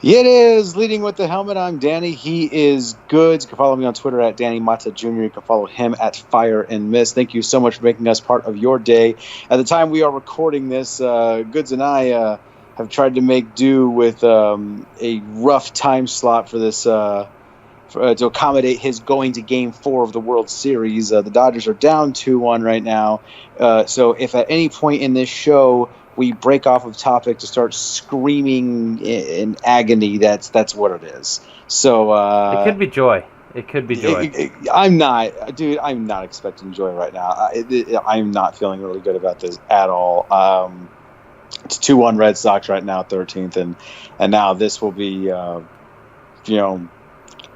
It is Leading with the Helmet. I'm Danny. He is Goods. You can follow me on Twitter at Danny Mata Jr. You can follow him at Fire and Mist. Thank you so much for making us part of your day. At the time we are recording this, Goods and I have tried to make do with a rough time slot for this to accommodate his going to Game 4 of the World Series. The Dodgers are down 2-1 right now. So if at any point in this show we break off of topic to start screaming in agony, that's what it is. So it could be joy. It could be joy. I'm not expecting joy right now. I'm not feeling really good about this at all. It's 2-1 Red Sox right now, 13th, and now this will be,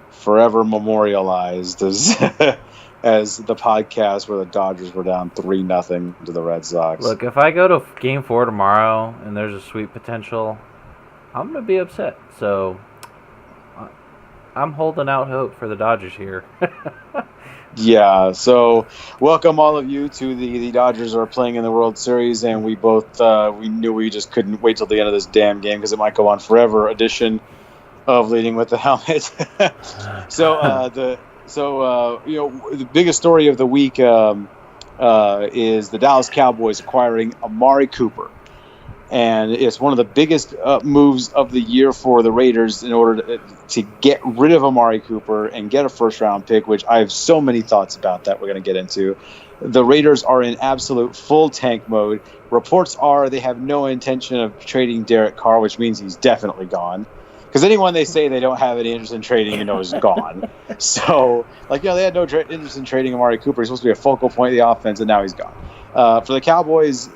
forever memorialized as the podcast where the Dodgers were down 3-0 to the Red Sox. Look, if I go to Game 4 tomorrow and there's a sweep potential, I'm going to be upset. So I'm holding out hope for the Dodgers here. Yeah, so welcome all of you to the Dodgers are playing in the World Series, and we both we knew we just couldn't wait till the end of this damn game because it might go on forever edition of Leading with the Helmet. The biggest story of the week is the Dallas Cowboys acquiring Amari Cooper. And it's one of the biggest moves of the year for the Raiders in order to get rid of Amari Cooper and get a first-round pick, which I have so many thoughts about that we're going to get into. The Raiders are in absolute full tank mode. Reports are they have no intention of trading Derek Carr, which means he's definitely gone. Because anyone they say they don't have any interest in trading, is gone. So, they had no interest in trading Amari Cooper. He's supposed to be a focal point of the offense, and now he's gone. For the Cowboys,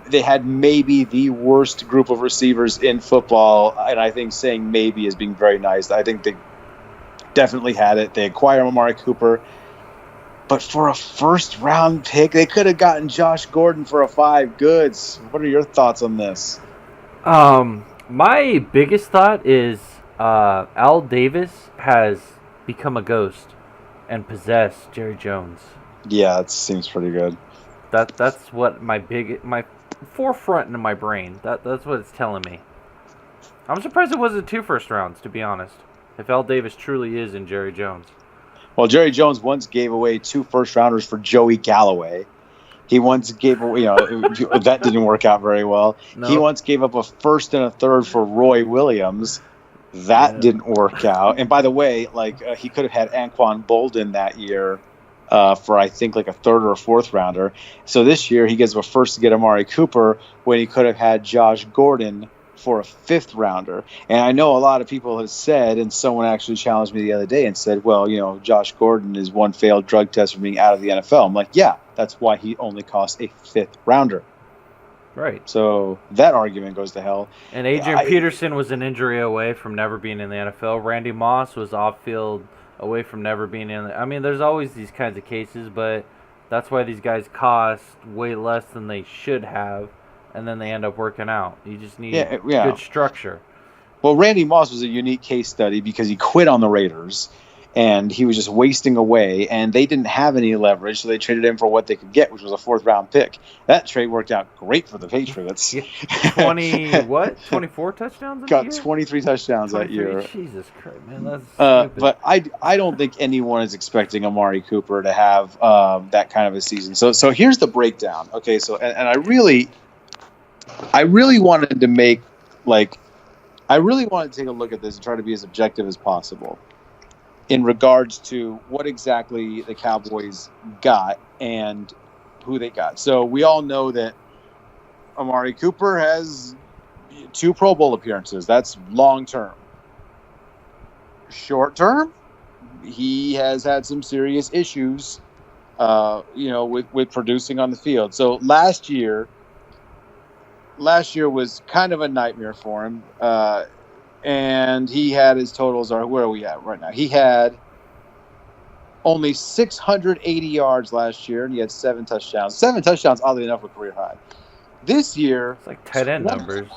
they had maybe the worst group of receivers in football, and I think saying maybe is being very nice. I think they definitely had it. They acquired Amari Cooper, but for a first-round pick, they could have gotten Josh Gordon for a 5. Goods. What are your thoughts on this? My biggest thought is Al Davis has become a ghost and possessed Jerry Jones. Yeah, it seems pretty good. That's what my forefront in my brain. That's what it's telling me. I'm surprised it wasn't 2 first rounds, to be honest. If Al Davis truly is in Jerry Jones. Well, Jerry Jones once gave away 2 first rounders for Joey Galloway. He once gave away, that didn't work out very well. No. He once gave up a first and a third for Roy Williams. That didn't work out. And by the way, he could have had Anquan Bolden that year for I think a 3rd or a 4th rounder. So this year he gives up a first to get Amari Cooper when he could have had Josh Gordon for a 5th rounder. And I know a lot of people have said, and someone actually challenged me the other day and said, well, Josh Gordon is 1 failed drug test from being out of the NFL. I'm like, yeah, that's why he only cost a 5th rounder. Right. So that argument goes to hell. And Adrian Peterson was an injury away from never being in the NFL. Randy Moss was off-field away from never being in the... I mean, there's always these kinds of cases, but that's why these guys cost way less than they should have, and then they end up working out. You just need good structure. Well, Randy Moss was a unique case study because he quit on the Raiders, and he was just wasting away, and they didn't have any leverage, so they traded him for what they could get, which was a 4th-round pick. That trade worked out great for the Patriots. 24 touchdowns that Got year? 23 touchdowns 23? That year. Jesus Christ, man, that's stupid. But I don't think anyone is expecting Amari Cooper to have that kind of a season. So here's the breakdown. Okay, so and I really wanted to make I really wanted to take a look at this and try to be as objective as possible in regards to what exactly the Cowboys got and who they got. So we all know that Amari Cooper has 2 Pro Bowl appearances. That's long term. Short term, he has had some serious issues, with producing on the field. So last year was kind of a nightmare for him. And he had his totals where are we at right now? He had only 680 yards last year, and he had 7 touchdowns. 7 touchdowns, oddly enough, were career high. This year... It's like tight end numbers.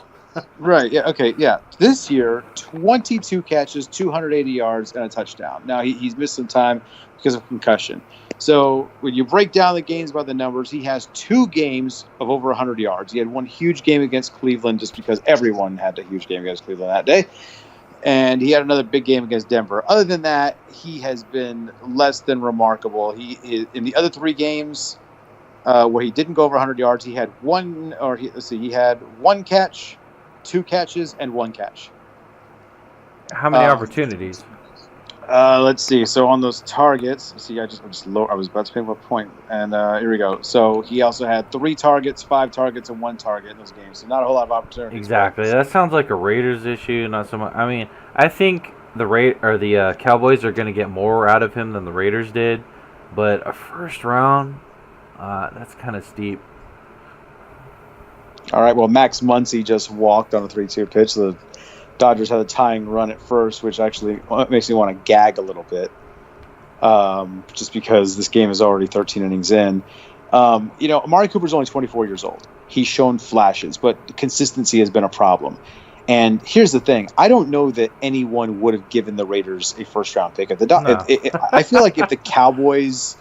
Right, yeah, okay, yeah. This year, 22 catches, 280 yards, and a touchdown. Now, he's missed some time because of concussion. So when you break down the games by the numbers, he has 2 games of over 100 yards. He had one huge game against Cleveland just because everyone had a huge game against Cleveland that day. and he had another big game against Denver. Other than that, he has been less than remarkable. He in the other 3 games where he didn't go over 100 yards, he had he had 1 catch, 2 catches, and 1 catch. How many opportunities? Let's see. So on those targets, I was about to make a point, and here we go. So he also had 3 targets, 5 targets, and 1 target in those games. So not a whole lot of opportunities. Exactly. That sounds like a Raiders issue, not so much. I mean, I think the Cowboys are going to get more out of him than the Raiders did, but a first round, that's kind of steep. All right. Well, Max Muncy just walked on a 3-2 pitch. The Dodgers had a tying run at first, which actually makes me want to gag a little bit, just because this game is already 13 innings in. Amari Cooper is only 24 years old. He's shown flashes, but consistency has been a problem. And here's the thing. I don't know that anyone would have given the Raiders a first-round pick. I feel like if the Cowboys...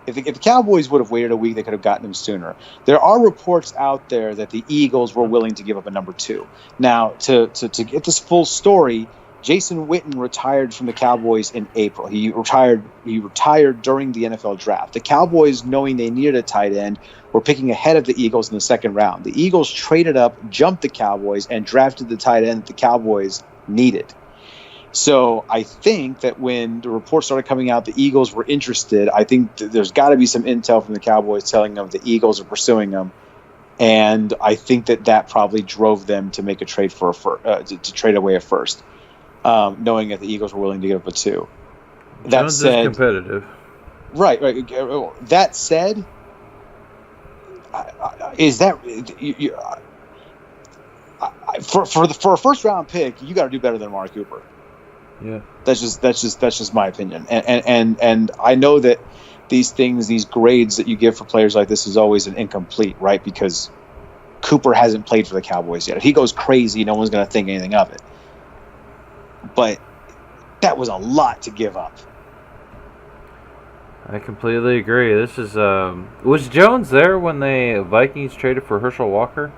If the Cowboys would have waited a week, they could have gotten him sooner. There are reports out there that the Eagles were willing to give up a number 2. Now, to get this full story, Jason Witten retired from the Cowboys in April. He retired during the NFL draft. The Cowboys, knowing they needed a tight end, were picking ahead of the Eagles in the second round. The Eagles traded up, jumped the Cowboys, and drafted the tight end that the Cowboys needed. So I think that when the reports started coming out, the Eagles were interested. I think there's got to be some intel from the Cowboys telling them the Eagles are pursuing them, and I think that probably drove them to make a trade to trade away a first, knowing that the Eagles were willing to give up a 2. That said, is competitive. Right. That said, is that for a first round pick, you got to do better than Amari Cooper. Yeah, that's just my opinion, and I know that these grades that you give for players like this is always an incomplete, right? Because Cooper hasn't played for the Cowboys yet. If he goes crazy, no one's going to think anything of it. But that was a lot to give up. I completely agree. This is was Jones there when the Vikings traded for Herschel Walker?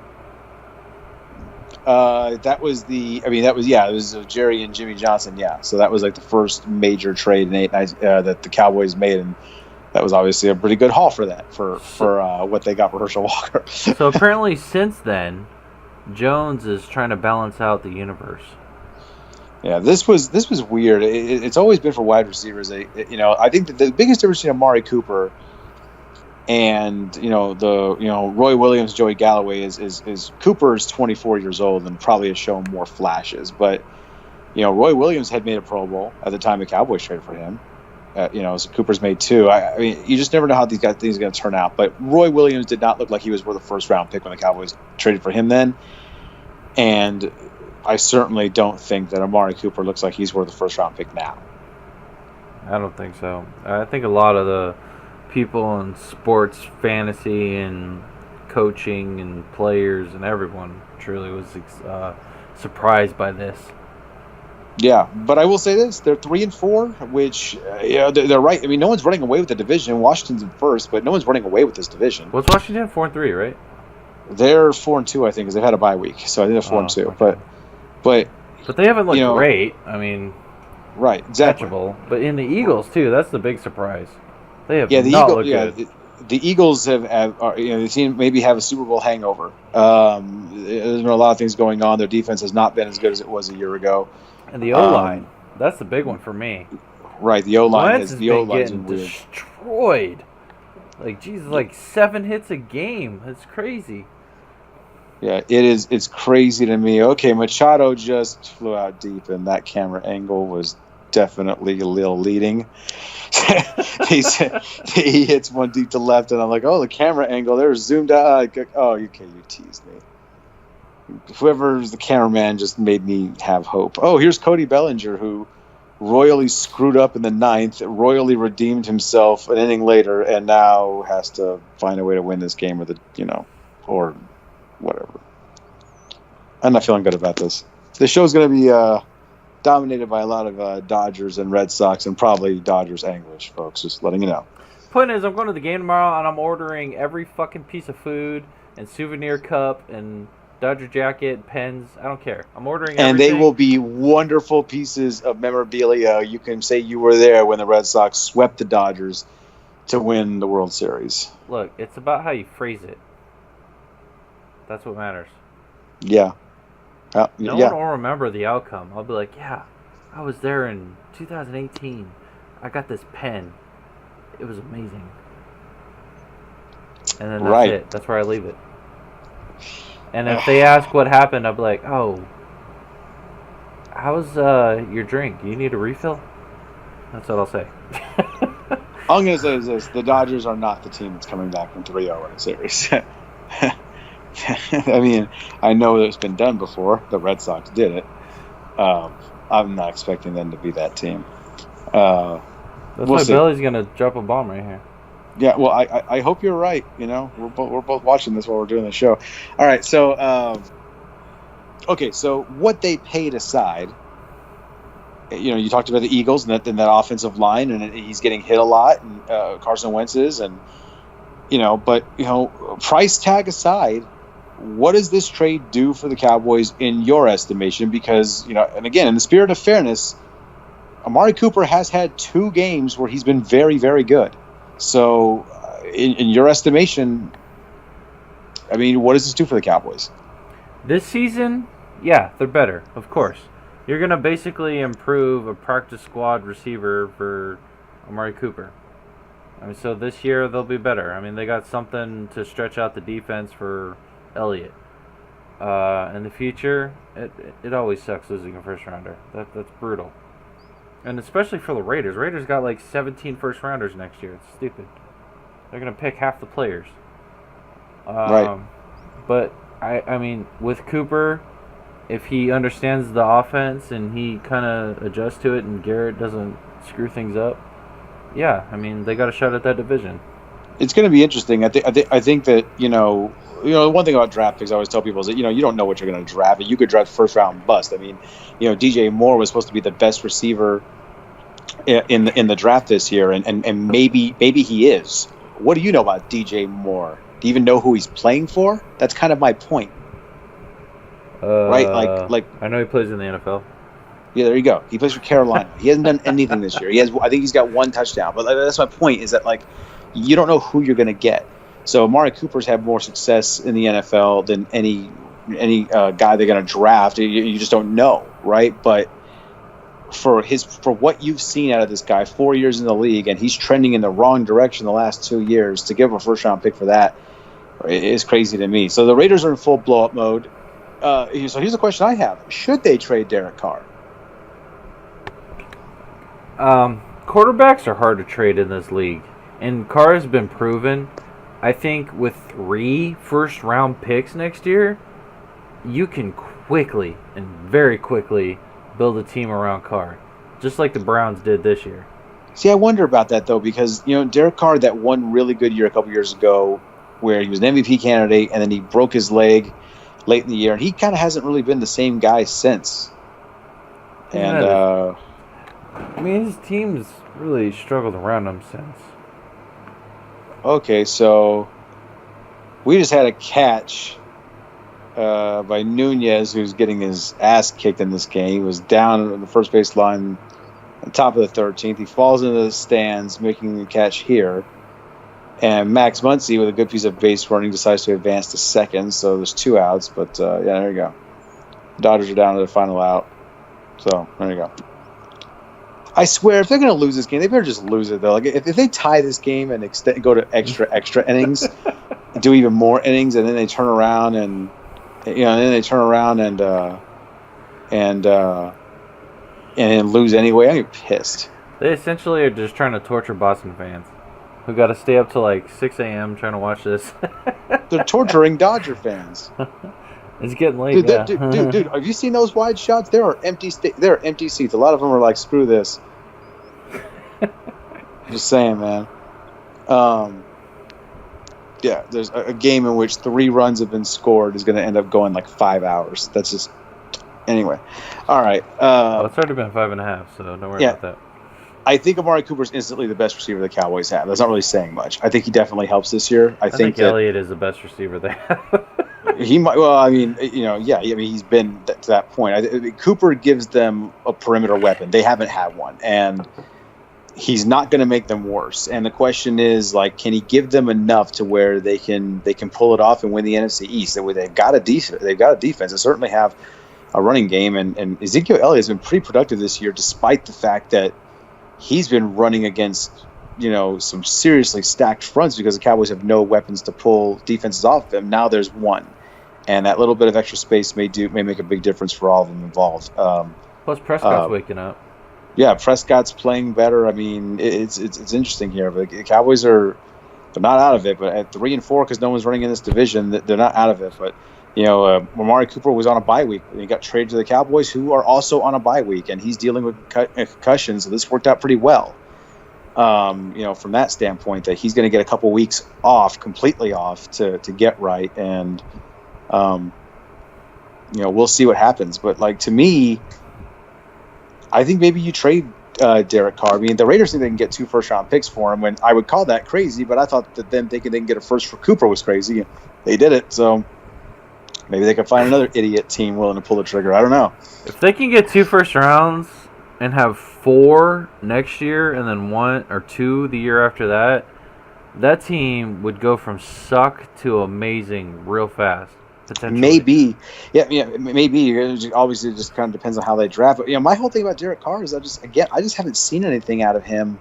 It was Jerry and Jimmy Johnson, yeah. So that was like the first major trade that the Cowboys made, and that was obviously a pretty good haul for that, for what they got for Herschel Walker. So apparently since then, Jones is trying to balance out the universe. Yeah, this was weird. It's always been for wide receivers. I think that the biggest difference between Amari Cooper and Roy Williams, Joey Galloway is Cooper's 24 years old and probably has shown more flashes. But Roy Williams had made a Pro Bowl at the time the Cowboys traded for him. So Cooper's made 2. I mean, you just never know how these things are going to turn out. But Roy Williams did not look like he was worth a first round pick when the Cowboys traded for him then, and I certainly don't think that Amari Cooper looks like he's worth a first round pick now. I don't think so. I think a lot of the people in sports, fantasy, and coaching, and players, and everyone truly was surprised by this. Yeah, but I will say this: they're 3-4, which they're right. I mean, no one's running away with the division. Washington's in first, but no one's running away with this division. What's Washington 4-3, right? They're 4-2, I think, because they've had a bye week, so I think they're 4-2. Okay. But they haven't looked great. I mean, right, exactly. Catchable. But in the Eagles too, that's the big surprise. They have not looked good. The Eagles they seem to maybe have a Super Bowl hangover. There's been a lot of things going on. Their defense has not been as good as it was a year ago. And the O-line, that's the big one for me. Right, the O-line is getting destroyed. Like, Jesus, like 7 hits a game. It's crazy. Yeah, it is. It's crazy to me. Okay, Machado just flew out deep, and that camera angle was definitely a little leading. He hits one deep to left, and I'm like, oh, the camera angle, they're zoomed out. Oh, you teased me. Whoever's the cameraman just made me have hope. Oh, here's Cody Bellinger, who royally screwed up in the 9th, royally redeemed himself an inning later, and now has to find a way to win this game or whatever. I'm not feeling good about this. This show's going to be dominated by a lot of Dodgers and Red Sox, and probably Dodgers anguish, folks. Just letting you know. Point is, I'm going to the game tomorrow, and I'm ordering every fucking piece of food and souvenir cup and Dodger jacket, pens. I don't care. I'm ordering And everything. they will be wonderful pieces of memorabilia. You can say you were there when the Red Sox swept the Dodgers to win the World Series. Look, it's about how you phrase it. That's what matters. Yeah. No one will remember the outcome. I'll be like, yeah, I was there in 2018. I got this pen. It was amazing. And then that's it. That's where I leave it. And if they ask what happened, I'll be like, oh, how's your drink? You need a refill? That's what I'll say. All I'm going to say is this. The Dodgers are not the team that's coming back from 3-0 in a series. I mean, I know it's been done before. The Red Sox did it. I'm not expecting them to be that team. That's why Billy's going to drop a bomb right here. Yeah, well, I hope you're right. You know, we're both watching this while we're doing the show. All right, so okay, so what they paid aside, you know, you talked about the Eagles and that offensive line, and he's getting hit a lot, and Carson Wentz is, and you know, but you know, price tag aside, what does this trade do for the Cowboys in your estimation? Because you know, and again, in the spirit of fairness, Amari Cooper has had 2 games where he's been very, very good. So, in your estimation, I mean, what does this do for the Cowboys? This season, yeah, they're better, of course. You're going to basically improve a practice squad receiver for Amari Cooper. I mean, so this year they'll be better. I mean, they got something to stretch out the defense for Elliott. In the future, it always sucks losing a first rounder. That's brutal. And especially for the Raiders. Raiders got like 17 first-rounders next year. It's stupid. They're going to pick half the players. Right. But, I mean, with Cooper, if he understands the offense and he kind of adjusts to it and Garrett doesn't screw things up, yeah, I mean, they got a shot at that division. It's going to be interesting. I think that, you know, one thing about draft picks I always tell people is that, you know, you don't know what you're going to draft. You could draft first-round bust. I mean, you know, DJ Moore was supposed to be the best receiver in the draft this year, and maybe he is. What do you know about DJ Moore? Do you even know who he's playing for? That's kind of my point. Right? Like I know he plays in the NFL. Yeah, there you go. He plays for Carolina. He hasn't done anything this year. I think he's got 1 touchdown. But that's my point, is that like you don't know who you're going to get. So Amari Cooper's had more success in the NFL than any guy they're going to draft. You just don't know, right? But for what you've seen out of this guy, 4 years in the league, and he's trending in the wrong direction the last 2 years, to give him a first-round pick for that is crazy to me. So the Raiders are in full blow-up mode. So here's a question I have. Should they trade Derek Carr? Quarterbacks are hard to trade in this league. And Carr has been proven. I think with 3 first-round picks next year, you can quickly and very quickly build a team around Carr, just like the Browns did this year. See, I wonder about that, though, because, you know, Derek Carr, that one really good year a couple years ago where he was an MVP candidate and then he broke his leg late in the year, and he kind of hasn't really been the same guy since. And, I mean, his team's really struggled around him since. Okay, so we just had a catch by Nunez, who's getting his ass kicked in this game. He was down on the first base line, on top of the 13th. He falls into the stands, making the catch here. And Max Muncy, with a good piece of base running, decides to advance to second. So there's 2 outs, but yeah, there you go. Dodgers are down to the final out. So there you go. I swear, if they're going to lose this game, they better just lose it, though. Like, if they tie this game and go to extra innings, do even more innings, and then they turn around and and lose anyway, I'm pissed. They essentially are just trying to torture Boston fans who got to stay up till like 6 a.m. trying to watch this. They're torturing Dodger fans. It's getting late. Dude, have you seen those wide shots? There are empty seats. A lot of them are like, screw this. Just saying, man. Yeah, there's a game in which 3 runs have been scored is going to end up going like 5 hours. That's just anyway. All right. It's already been 5.5, so don't worry about that. I think Amari Cooper is instantly the best receiver the Cowboys have. That's not really saying much. I think he definitely helps this year. I think Elliott is the best receiver they have. He might. Well, I mean, yeah. I mean, he's been to that point. Cooper gives them a perimeter weapon. They haven't had one, and he's not going to make them worse. And the question is, like, can he give them enough to where they can pull it off and win the NFC East? They've got a defense. They've got a defense. They certainly have a running game, and Ezekiel Elliott has been pretty productive this year, despite the fact that he's been running against some seriously stacked fronts because the Cowboys have no weapons to pull defenses off them. Now there's one, and that little bit of extra space may make a big difference for all of them involved. Plus Prescott's waking up. Yeah, Prescott's playing better. I mean, it's interesting here. But the Cowboys they're not out of it. But at 3-4, because no one's running in this division, they're not out of it. But Amari Cooper was on a bye week, and he got traded to the Cowboys, who are also on a bye week, and he's dealing with concussions. So this worked out pretty well. From that standpoint, that he's going to get a couple weeks off, completely off, to get right, and we'll see what happens. But like, to me, I think maybe you trade Derek Carr. I mean, the Raiders think they can get 2 first-round picks for him. When I would call that crazy, but I thought that them thinking they can get a first for Cooper was crazy. They did it, so maybe they can find another idiot team willing to pull the trigger. I don't know. If they can get 2 first rounds and have 4 next year and then 1 or 2 the year after that, that team would go from suck to amazing real fast. Maybe. Yeah, maybe. Obviously, it just kind of depends on how they draft. But my whole thing about Derek Carr is I just haven't seen anything out of him,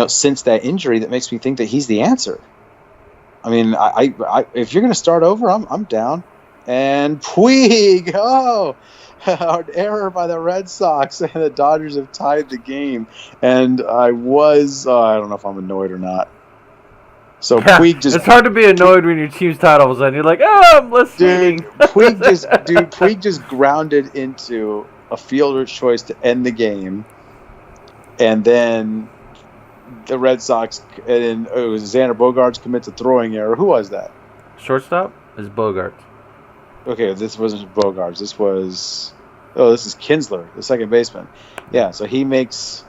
since that injury that makes me think that he's the answer. I mean, I if you're going to start over, I'm down. And Puig, an error by the Red Sox, and the Dodgers have tied the game. And I don't know if I'm annoyed or not. So yeah, Puig just... It's hard to be annoyed when your team's tied all of a sudden. You're like, I'm listening. Puig just grounded into a fielder's choice to end the game. And then the Red Sox, and it was Xander Bogaerts commits a throwing error. Who was that? Shortstop is Bogaerts. Okay, this wasn't Bogaerts. This is Kinsler, the second baseman. Yeah, so he makes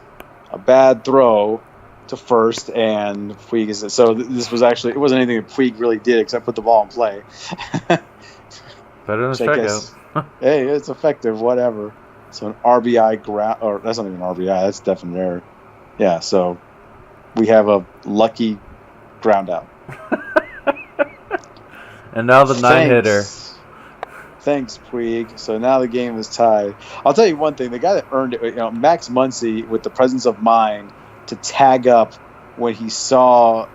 a bad throw to first, and Puig is... So this was actually... It wasn't anything that Puig really did except put the ball in play. Better than a strikeout. Hey, it's effective, whatever. So an RBI ground... Or that's not even an RBI, that's definite error. Yeah, so we have a lucky ground out. And now the 9-hitter. Thanks, Puig. So now the game is tied. I'll tell you one thing. The guy that earned it, Max Muncy, with the presence of mind to tag up when he saw,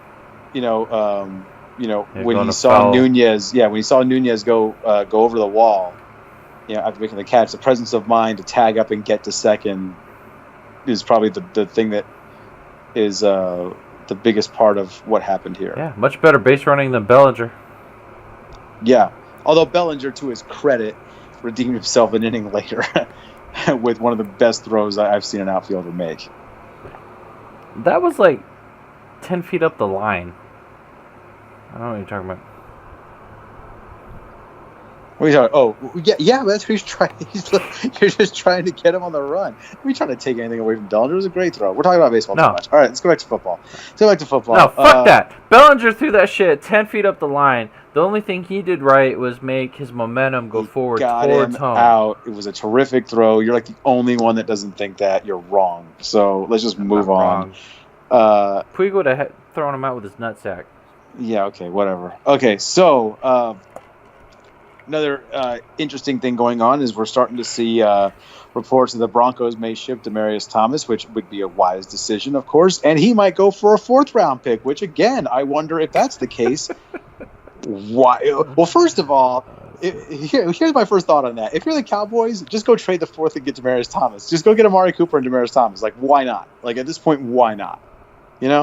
when he saw Nunez. Yeah, when he saw Nunez go over the wall, after making the catch, the presence of mind to tag up and get to second is probably the thing that is the biggest part of what happened here. Yeah, much better base running than Bellinger. Yeah, although Bellinger, to his credit, redeemed himself an inning later with one of the best throws I've seen an outfielder make. That was like 10 feet up the line. I don't know what you're talking about. What are you talking? Oh, yeah, but that's what he's trying. You're just trying to get him on the run. We're trying to take anything away from Bellinger. It was a great throw. We're talking about baseball too much. All right, let's go back to football. No, fuck that. Bellinger threw that shit 10 feet up the line. The only thing he did right was make his momentum go forward towards home. Out. It was a terrific throw. You're like the only one that doesn't think that. You're wrong. So let's just move on. Puig would have thrown him out with his nutsack. Yeah, okay, whatever. Okay, so another interesting thing going on is we're starting to see reports that the Broncos may ship Demaryius Thomas, which would be a wise decision, of course, and he might go for a 4th-round pick, which, again, I wonder if that's the case. Why? Well, first of all, here's my first thought on that. If you're the Cowboys, just go trade the 4th and get Demaryius Thomas. Just go get Amari Cooper and Demaryius Thomas. Like, why not? Like, at this point, why not? Yeah,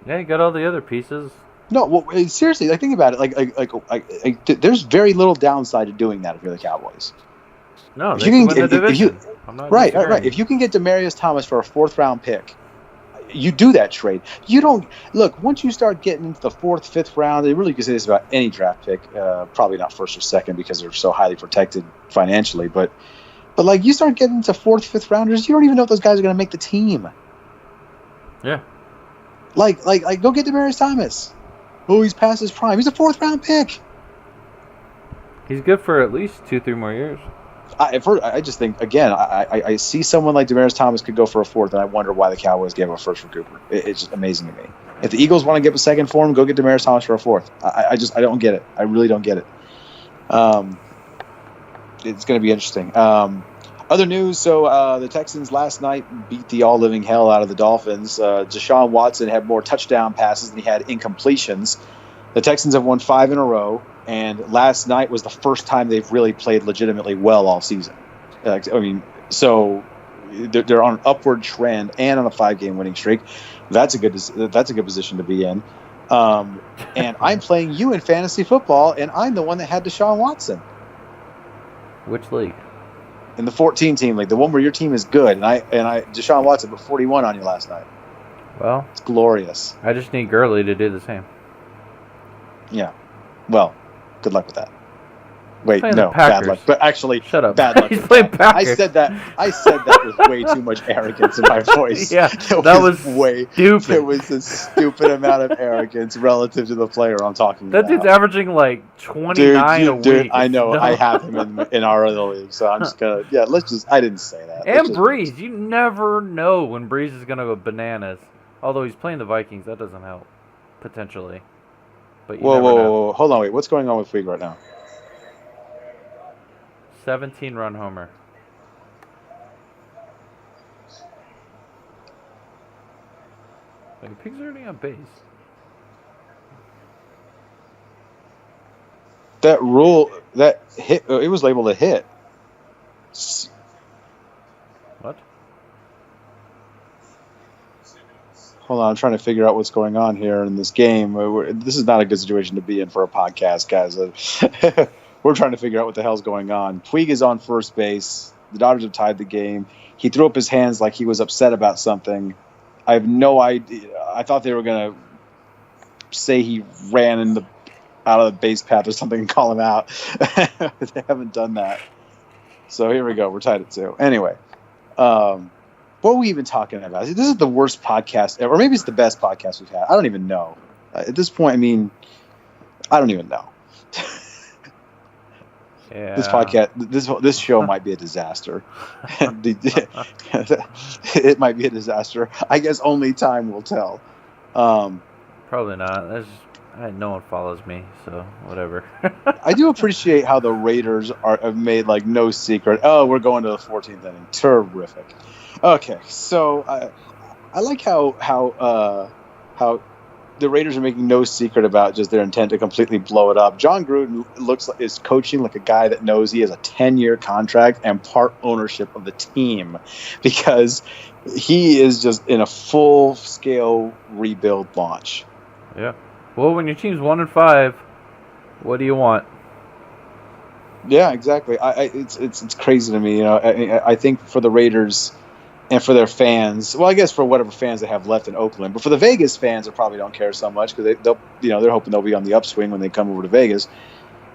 you got all the other pieces. No, well, seriously, like, think about it. There's very little downside to doing that if you're the Cowboys. No, they can win the division. Right. If you can get Demaryius Thomas for a 4th-round pick, you do that trade. You don't look once you start getting into the 4th, 5th round. They really can say this about any draft pick. Probably not 1st or 2nd because they're so highly protected financially. But like you start getting into 4th, 5th rounders, you don't even know if those guys are going to make the team. Yeah. Like go get Demaryius Thomas. Oh, he's past his prime. He's a 4th-round pick. He's good for at least 2-3 more years. I just think, again, I see someone like Demaryius Thomas could go for a fourth, and I wonder why the Cowboys gave him a first for Cooper. It's just amazing to me. If the Eagles want to give a second for him, go get Demaryius Thomas for a fourth. I don't get it. I really don't get it. It's going to be interesting. Other news, so the Texans last night beat the all-living hell out of the Dolphins. Deshaun Watson had more touchdown passes than he had incompletions. The Texans have won 5 in a row. And last night was the first time they've really played legitimately well all season. So they're on an upward trend and on a 5-game winning streak. That's a good position to be in. And I'm playing you in fantasy football, and I'm the one that had Deshaun Watson. Which league? In the 14-team league, the one where your team is good. And I Deshaun Watson put 41 on you last night. Well, it's glorious. I just need Gurley to do the same. Yeah. Well, good luck with that. Wait, no, bad luck. But actually, shut up. Bad luck. He's playing Packers. I said that with way too much arrogance in my voice. Yeah, that was stupid. It was a stupid amount of arrogance relative to the player I'm talking about. That dude's averaging like 29 a week. I know. No. I have him in our other league, so I'm just gonna. Yeah, I didn't say that. And Breeze, you never know when Breeze is gonna go bananas. Although he's playing the Vikings, that doesn't help potentially. But whoa, hold on, wait. What's going on with Puig right now? 17-run homer. Like, Puig's already on base. That hit, it was labeled a hit. What? Hold on, I'm trying to figure out what's going on here in this game. This is not a good situation to be in for a podcast, guys. We're trying to figure out what the hell's going on. Puig is on first base. The Dodgers have tied the game. He threw up his hands like he was upset about something. I have no idea. I thought they were going to say he ran out of the base path or something and call him out. They haven't done that. So here we go. We're tied at 2. Anyway, what were we even talking about? This is the worst podcast ever. Or maybe it's the best podcast we've had. I don't even know. At this point, I don't even know. Yeah. This podcast, this show might be a disaster. It might be a disaster. I guess only time will tell. Probably not. No one follows me, so whatever. I do appreciate how the Raiders have made like no secret. Oh, we're going to the 14th inning. Terrific. Okay, so I like how the Raiders are making no secret about just their intent to completely blow it up. John Gruden is coaching like a guy that knows he has a 10-year contract and part ownership of the team, because he is just in a full-scale rebuild launch. Yeah. Well, when your team's 1-5, what do you want? Yeah, exactly. It's crazy to me. I think for the Raiders and for their fans, well, I guess for whatever fans they have left in Oakland, but for the Vegas fans, they probably don't care so much because they're hoping they'll be on the upswing when they come over to Vegas.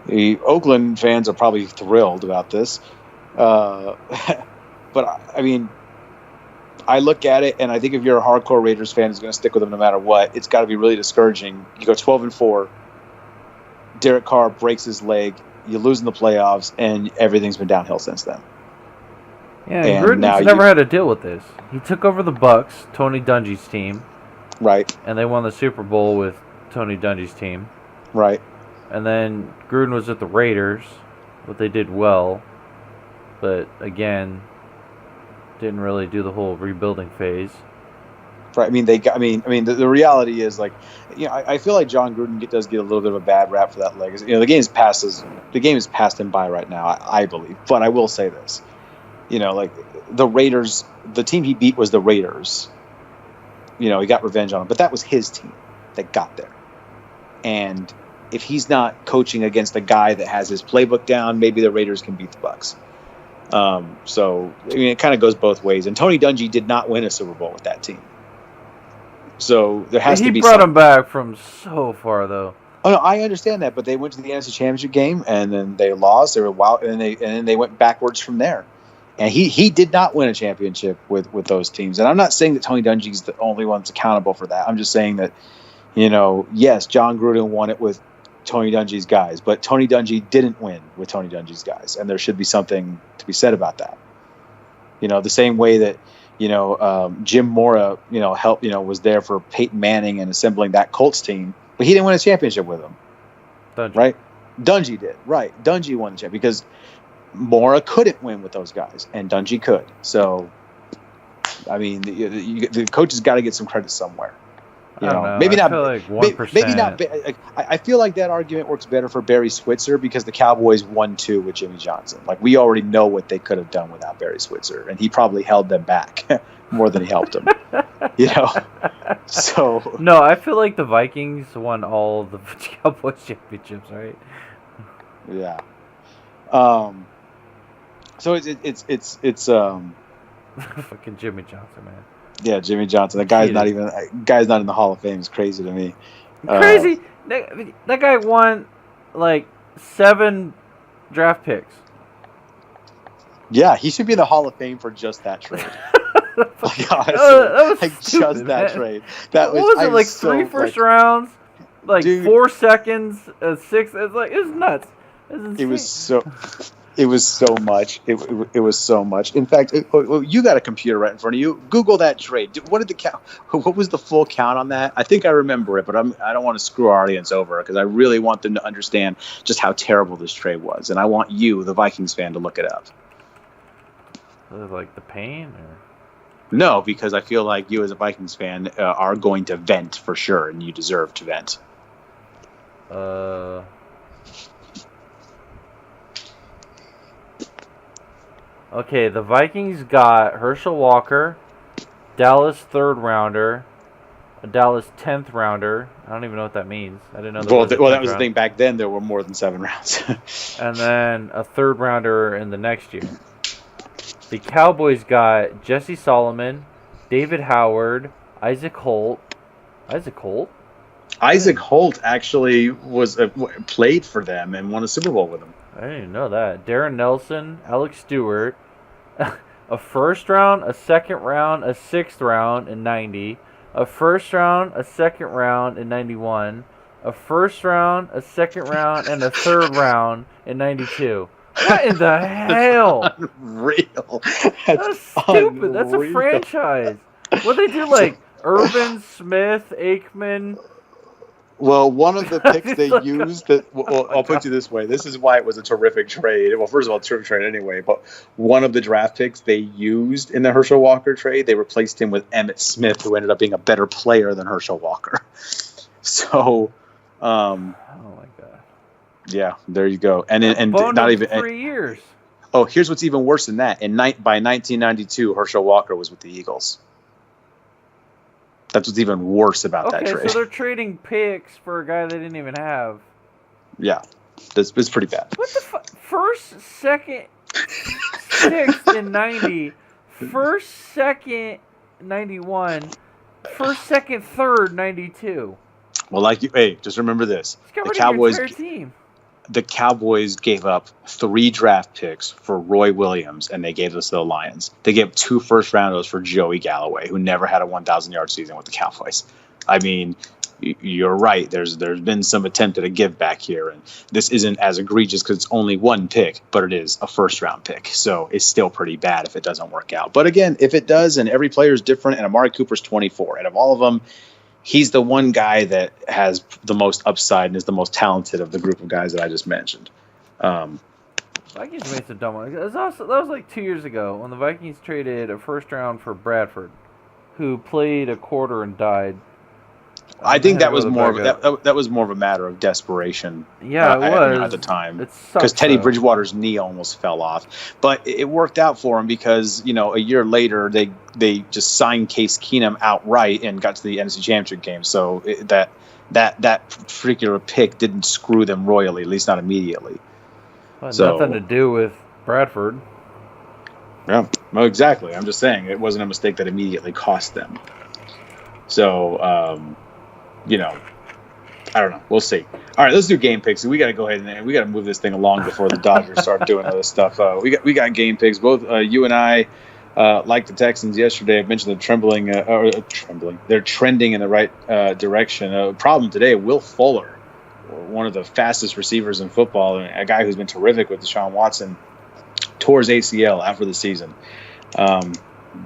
The Oakland fans are probably thrilled about this, but I look at it and I think if you're a hardcore Raiders fan who's going to stick with them no matter what, it's got to be really discouraging. You go 12-4, Derek Carr breaks his leg, you lose in the playoffs, and everything's been downhill since then. Yeah, and Gruden's never had to deal with this. He took over the Bucks, Tony Dungy's team. Right. And they won the Super Bowl with Tony Dungy's team. Right. And then Gruden was at the Raiders, but they did well. But again, didn't really do the whole rebuilding phase. Right. The reality is, like, I feel like John Gruden does get a little bit of a bad rap for that legacy. The game is passed him by right now, I believe. But I will say this. Like the Raiders, the team he beat was the Raiders. He got revenge on them, but that was his team that got there. And if he's not coaching against a guy that has his playbook down, maybe the Raiders can beat the Bucks. It kind of goes both ways. And Tony Dungy did not win a Super Bowl with that team. So there has to be. He brought him back from so far, though. Oh no, I understand that, but they went to the NFC Championship game and then they lost. They were wild, and then they went backwards from there. And he did not win a championship with those teams. And I'm not saying that Tony Dungy's the only one that's accountable for that. I'm just saying that, yes, John Gruden won it with Tony Dungy's guys, but Tony Dungy didn't win with Tony Dungy's guys, and there should be something to be said about that. The same way that Jim Mora, helped, was there for Peyton Manning and assembling that Colts team, but he didn't win a championship with them. Dungy. Right? Dungy did. Right. Dungy won the championship because Mora couldn't win with those guys, and Dungy could. So, I mean, the coaches got to get some credit somewhere. Maybe not. Like 1%. Maybe not. I feel like that argument works better for Barry Switzer because the Cowboys won 2 with Jimmy Johnson. Like, we already know what they could have done without Barry Switzer, and he probably held them back more than he helped them. So no, I feel like the Vikings won all the Cowboys championships, right? Yeah. So it's fucking Jimmy Johnson, man. Yeah, Jimmy Johnson. That guy's not in the Hall of Fame. It's crazy to me. Crazy. That guy won like 7 draft picks. Yeah, he should be in the Hall of Fame for just that trade. That was stupid, just that trade. That what was it, like 3 first rounds, like dude, 4 seconds, 6? It's like, it's nuts. It was so much. It was so much. In fact, you got a computer right in front of you. Google that trade. What was the full count on that? I think I remember it, but I don't want to screw our audience over because I really want them to understand just how terrible this trade was, and I want you, the Vikings fan, to look it up. Like the pain? Or? No, because I feel like you as a Vikings fan are going to vent for sure, and you deserve to vent. Okay, the Vikings got Herschel Walker, Dallas 3rd rounder, a Dallas 10th rounder. I don't even know what that means. I didn't know that. Well, that was the thing back then. There were more than 7 rounds. And then a 3rd rounder in the next year. The Cowboys got Jesse Solomon, David Howard, Isaac Holt. Isaac Holt actually played for them and won a Super Bowl with them. I didn't even know that. Darren Nelson, Alex Stewart, a 1st round, a 2nd round, a 6th round in 90, a 1st round, a 2nd round in 91, a 1st round, a 2nd round, and a 3rd round in 92. What in the hell? Unreal. That's stupid. Unreal. That's a franchise. What they do, like Irvin, Smith, Aikman? Well, one of the picks they used I'll put you this way. This is why it was a terrific trade. Well, first of all, a terrific trade anyway, but one of the draft picks they used in the Herschel Walker trade, they replaced him with Emmitt Smith, who ended up being a better player than Herschel Walker. So, oh my God. Yeah, there you go. And not even 3 years. Oh, here's what's even worse than that. By 1992, Herschel Walker was with the Eagles. That's what's even worse about that trade. Okay, so they're trading picks for a guy they didn't even have. Yeah, it's pretty bad. What the fuck? 1st, 2nd, 6th in 90, 1st, 2nd, 91, 1st, 2nd, 3rd, 92. Well, just remember this: the Cowboys gave up 3 draft picks for Roy Williams, and they gave this to the Lions. They gave 2 first rounders for Joey Galloway, who never had a 1,000-yard season with the Cowboys. I mean, you're right. There's been some attempt at a give back here, and this isn't as egregious because it's only 1 pick, but it is a first-round pick. So it's still pretty bad if it doesn't work out. But again, if it does, and every player is different, and Amari Cooper's 24, out of all of them, he's the one guy that has the most upside and is the most talented of the group of guys that I just mentioned. Vikings made some dumb ones. That was like 2 years ago when the Vikings traded a 1st round for Bradford, who played a quarter and died. I think that was more of a matter of desperation. Yeah, it was at the time because Teddy Bridgewater's knee almost fell off, but it worked out for him because a year later they just signed Case Keenum outright and got to the NFC Championship game. So that particular pick didn't screw them royally, at least not immediately. Nothing to do with Bradford. Yeah, well, exactly. I'm just saying it wasn't a mistake that immediately cost them. So. I don't know. We'll see. All right, let's do game picks. We got to go ahead and we got to move this thing along before the Dodgers start doing other stuff. We got game picks. Both you and I like the Texans yesterday. I mentioned they're trending in the right direction. Problem today, Will Fuller one of the fastest receivers in football, and a guy who's been terrific with Deshaun Watson, tore his ACL after the season.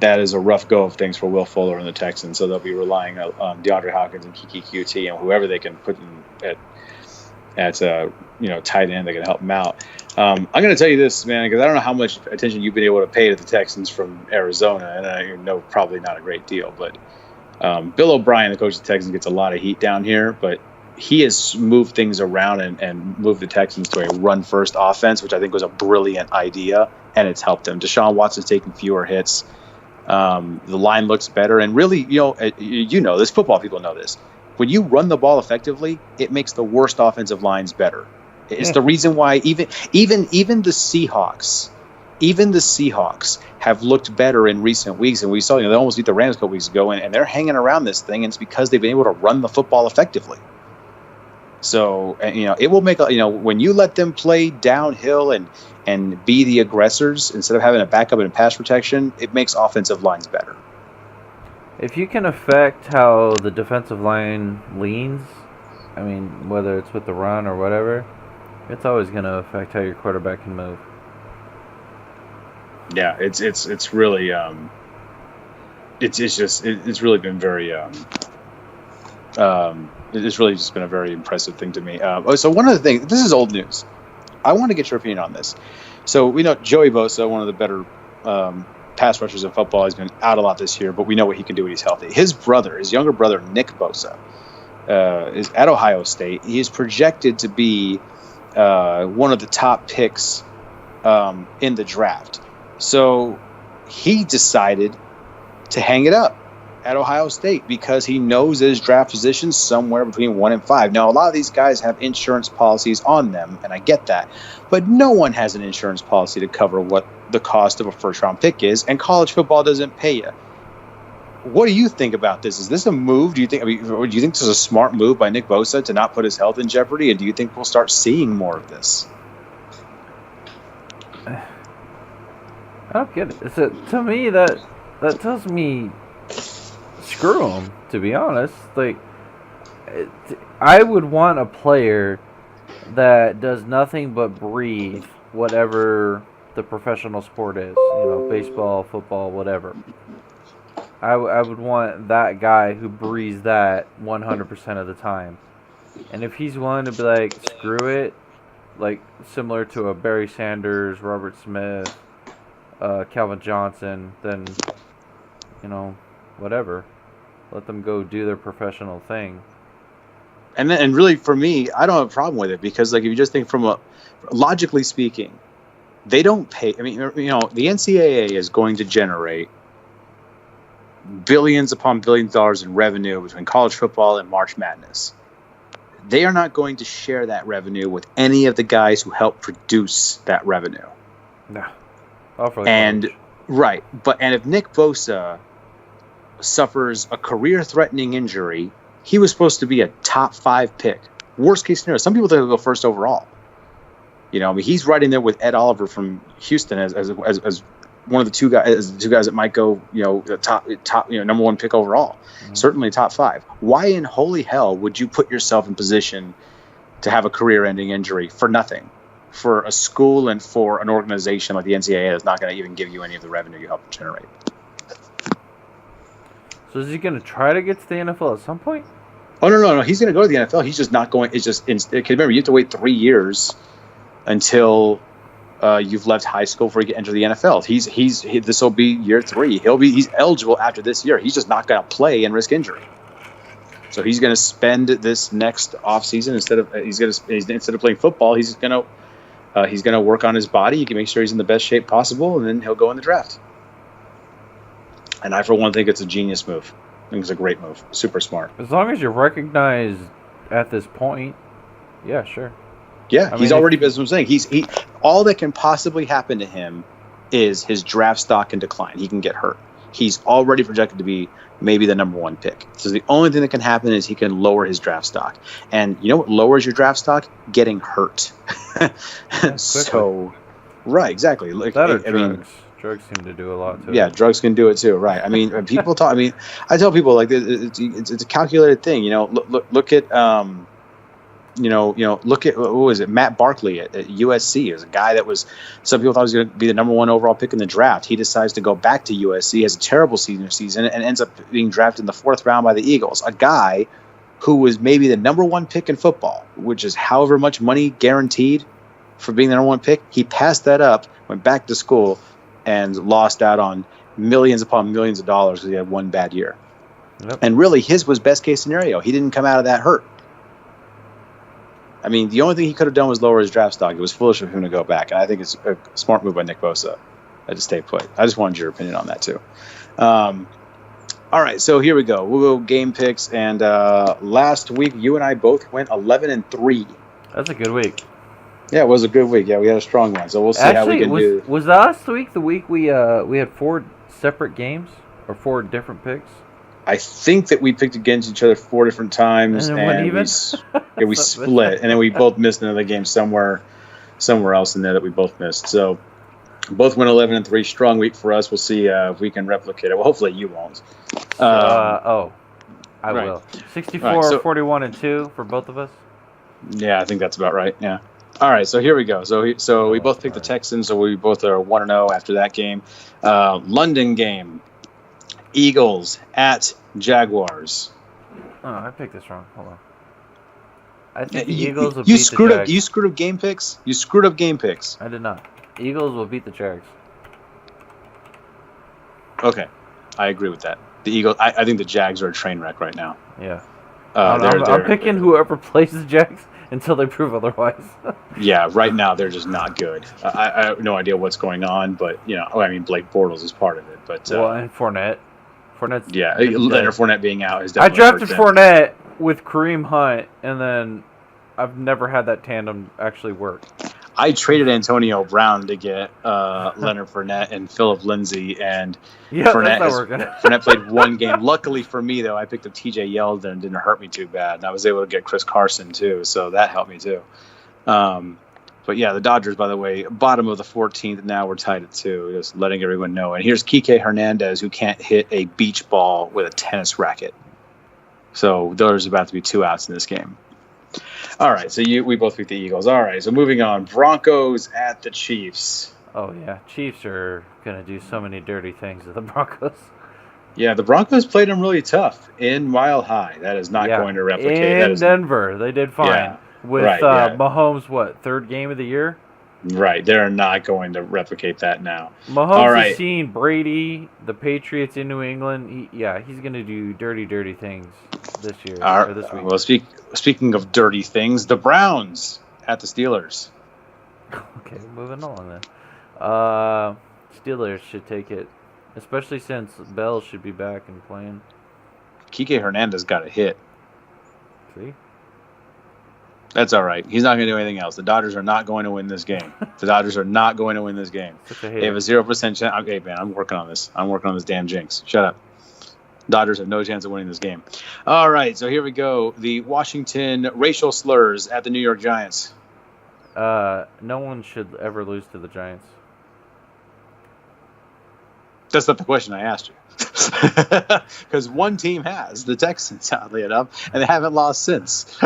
That is a rough go of things for Will Fuller and the Texans, so they'll be relying on DeAndre Hopkins and Kiki QT and whoever they can put in at tight end that can help him out. I'm going to tell you this, man, because I don't know how much attention you've been able to pay to the Texans from Arizona, and I know probably not a great deal, but Bill O'Brien, the coach of the Texans, gets a lot of heat down here, but he has moved things around and moved the Texans to a run-first offense, which I think was a brilliant idea, and it's helped them. Deshaun Watson's taking fewer hits. The line looks better, and really, this football people know this. When you run the ball effectively, it makes the worst offensive lines better. It's the reason why even the Seahawks, have looked better in recent weeks. And we saw, they almost beat the Rams a couple weeks ago, and they're hanging around this thing, and it's because they've been able to run the football effectively. So, it will make, when you let them play downhill and be the aggressors instead of having a backup and pass protection, it makes offensive lines better. If you can affect how the defensive line leans, whether it's with the run or whatever, it's always going to affect how your quarterback can move. Yeah, it's really it's really been very it's really just been a very impressive thing to me. So one of the things, this is old news. I want to get your opinion on this. So we know Joey Bosa, one of the better pass rushers in football, has been out a lot this year, but we know what he can do when he's healthy. His younger brother, Nick Bosa, is at Ohio State. He is projected to be one of the top picks in the draft. So he decided to hang it up at Ohio State because he knows that his draft position is somewhere between 1 and 5. Now, a lot of these guys have insurance policies on them, and I get that. But no one has an insurance policy to cover what the cost of a first-round pick is, and college football doesn't pay you. What do you think about this? Is this a move? Do you think this is a smart move by Nick Bosa to not put his health in jeopardy, and do you think we'll start seeing more of this? I don't get it. To me, that tells me screw him, to be honest. I would want a player that does nothing but breathe whatever the professional sport is. Baseball, football, whatever. I would want that guy who breathes that 100% of the time. And if he's willing to be like, screw it, like similar to a Barry Sanders, Robert Smith, Calvin Johnson, then, whatever. Let them go do their professional thing. And really, for me, I don't have a problem with it because, if you just think logically speaking, they don't pay. The NCAA is going to generate billions upon billions of dollars in revenue between college football and March Madness. They are not going to share that revenue with any of the guys who help produce that revenue. No. And if Nick Bosa suffers a career-threatening injury, he was supposed to be a top 5 pick. Worst case scenario, some people think he'll go first overall. He's right in there with Ed Oliver from Houston as one of the two guys that might go, the top, number 1 pick overall. Mm-hmm. Certainly top 5. Why in holy hell would you put yourself in position to have a career-ending injury for nothing? For a school and for an organization like the NCAA that's not going to even give you any of the revenue you help generate. So is he going to try to get to the NFL at some point? Oh, no. He's going to go to the NFL. He's just not going. It's just, remember, you have to wait 3 years until you've left high school before you can enter the NFL. This will be year 3. He's eligible after this year. He's just not going to play and risk injury. So he's going to spend this next offseason instead of playing football, he's going to work on his body. He can make sure he's in the best shape possible, and then he'll go in the draft. And I, for one, think it's a genius move. I think it's a great move. Super smart. As long as you're recognized at this point, yeah, sure. Yeah, he's already, that's what I'm saying. All that can possibly happen to him is his draft stock can decline. He can get hurt. He's already projected to be maybe the number 1 pick. So the only thing that can happen is he can lower his draft stock. And you know what lowers your draft stock? Getting hurt. So, right, exactly. Drugs. Drugs seem to do a lot too. Yeah, drugs can do it too, right? People talk. I tell people it's a calculated thing. Look at look at what was it? Matt Barkley at USC is a guy that was some people thought was going to be the number 1 overall pick in the draft. He decides to go back to USC, has a terrible senior season, and ends up being drafted in the 4th round by the Eagles. A guy who was maybe the number 1 pick in football, which is however much money guaranteed for being the number 1 pick. He passed that up, went back to school, and lost out on millions upon millions of dollars because he had one bad year. Yep. And really, his was best case scenario. He didn't come out of that hurt. I mean, the only thing he could have done was lower his draft stock. It was foolish of him to go back. And I think it's a smart move by Nick Bosa to stay put. I just wanted your opinion on that, too. All right, so here we go. We'll go game picks. And last week, you and I both went 11-3. That's a good week. Yeah, it was a good week. Yeah, we had a strong one. So we'll see how we can do. Was last week the week we had 4 separate games or 4 different picks? I think that we picked against each other 4 different times, and we split, and then we both missed another game somewhere else in there that we both missed. So both went 11-3, strong week for us. We'll see if we can replicate it. Well, hopefully you won't. I will. 64, 41-2 for both of us. Yeah, I think that's about right. Yeah. All right, so here we go. So we both picked the Texans, so we both are 1-0 after that game. London game. Eagles at Jaguars. Oh, I picked this wrong. Hold on. I think the Eagles will beat the Jags. You screwed up game picks? You screwed up game picks. I did not. Eagles will beat the Jags. Okay. I agree with that. The Eagles. I think the Jags are a train wreck right now. Yeah. I'm picking whoever plays the Jags until they prove otherwise. Yeah, right now they're just not good. I have no idea what's going on, but, Blake Bortles is part of it. But and Fournette. Yeah, Leonard Fournette being out is definitely. I drafted Fournette with Kareem Hunt, and then I've never had that tandem actually work. I traded Antonio Brown to get Leonard Fournette and Phillip Lindsay, and Fournette played one game. Luckily for me, though, I picked up T.J. Yeldon and didn't hurt me too bad, and I was able to get Chris Carson too, so that helped me too. But yeah, the Dodgers, by the way, bottom of the 14th. Now we're tied at 2. Just letting everyone know. And here's Kike Hernandez, who can't hit a beach ball with a tennis racket. So there's about to be 2 outs in this game. All right, so we both picked the Eagles. All right, so moving on. Broncos at the Chiefs. Oh, yeah. Chiefs are going to do so many dirty things to the Broncos. Yeah, the Broncos played them really tough in Mile High. That is not going to replicate. In Denver, they did fine. Yeah. With Mahomes, 3rd game of the year? Right. They're not going to replicate that now. Mahomes has seen Brady, the Patriots in New England. He's going to do dirty, dirty things this year or this week. Well, speaking of dirty things, the Browns at the Steelers. Okay, moving on then. Steelers should take it, especially since Bell should be back and playing. Kike Hernandez got a hit. See? That's all right. He's not going to do anything else. The Dodgers are not going to win this game. They have a 0% chance. Okay, man, I'm working on this. I'm working on this damn jinx. Shut up. Dodgers have no chance of winning this game. All right, so here we go. The Washington racial slurs at the New York Giants. No one should ever lose to the Giants. That's not the question I asked you. Because one team has, the Texans, oddly enough, and they haven't lost since.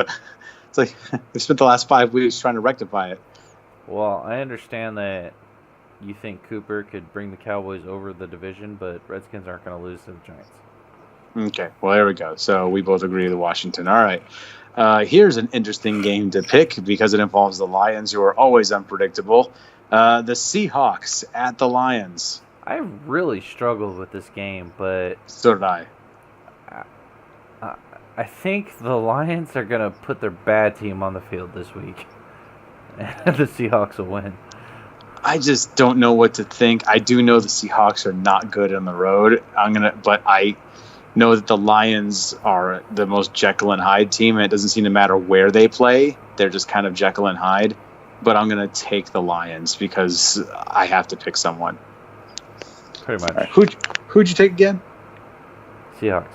It's like we spent the last 5 weeks trying to rectify it. Well, I understand that you think Cooper could bring the Cowboys over the division, but Redskins aren't going to lose to the Giants. Okay, well, there we go. So we both agree with Washington. All right. Here's an interesting game to pick because it involves the Lions, who are always unpredictable. The Seahawks at the Lions. I really struggled with this game, but... So did I. I think the Lions are going to put their bad team on the field this week. And the Seahawks will win. I just don't know what to think. I do know the Seahawks are not good on the road. But I know that the Lions are the most Jekyll and Hyde team, and it doesn't seem to matter where they play. They're just kind of Jekyll and Hyde. But I'm going to take the Lions because I have to pick someone. Pretty much. Right. Who'd you take again? Seahawks.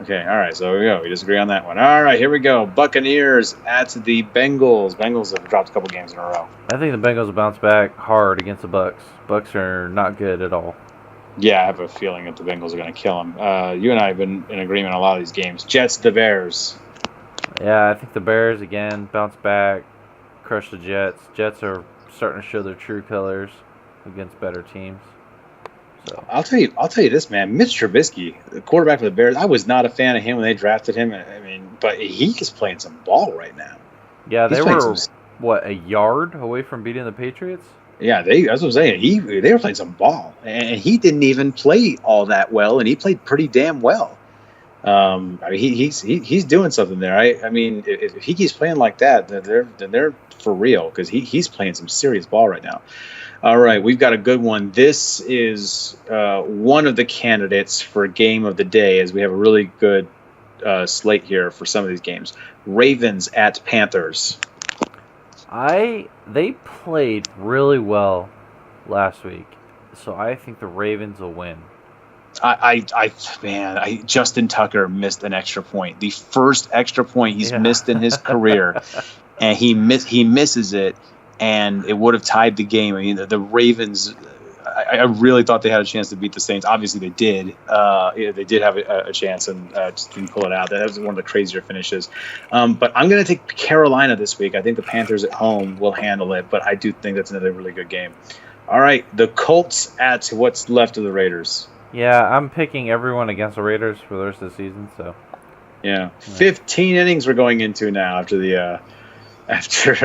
Okay, all right, so there we go. We disagree on that one. All right, here we go. Buccaneers at the Bengals. Bengals have dropped a couple games in a row. I think the Bengals will bounce back hard against the Bucs. Bucs are not good at all. Yeah, I have a feeling that the Bengals are going to kill them. You and I have been in agreement on a lot of these games. Jets, the Bears. Yeah, I think the Bears again bounce back, crush the Jets. Jets are starting to show their true colors against better teams. So I'll tell you this, man. Mitch Trubisky, the quarterback for the Bears, I was not a fan of him when they drafted him. I mean, but he is playing some ball right now. yeah, He's they playing some. were what, a yard away from beating the Patriots. Yeah, that's what I'm saying. They were playing some ball, and he didn't even play all that well, and he played pretty damn well. I mean, he's doing something there. I mean, if he keeps playing like that, then they're for real because he's playing some serious ball right now. All right, we've got a good one. This is one of the candidates for game of the day, as we have a really good slate here for some of these games. Ravens at Panthers. They played really well last week, so I think the Ravens will win. Justin Tucker missed an extra point. The first extra point he's missed in his career, and he misses it, and it would have tied the game. I mean, the Ravens. I really thought they had a chance to beat the Saints. Obviously, they did. They did have a chance and just didn't pull it out. That was one of the crazier finishes. But I'm going to take Carolina this week. I think the Panthers at home will handle it, but I do think that's another really good game. All right, the Colts at what's left of the Raiders. Yeah, I'm picking everyone against the Raiders for the rest of the season. So, yeah. 15 innings we're going into now after the after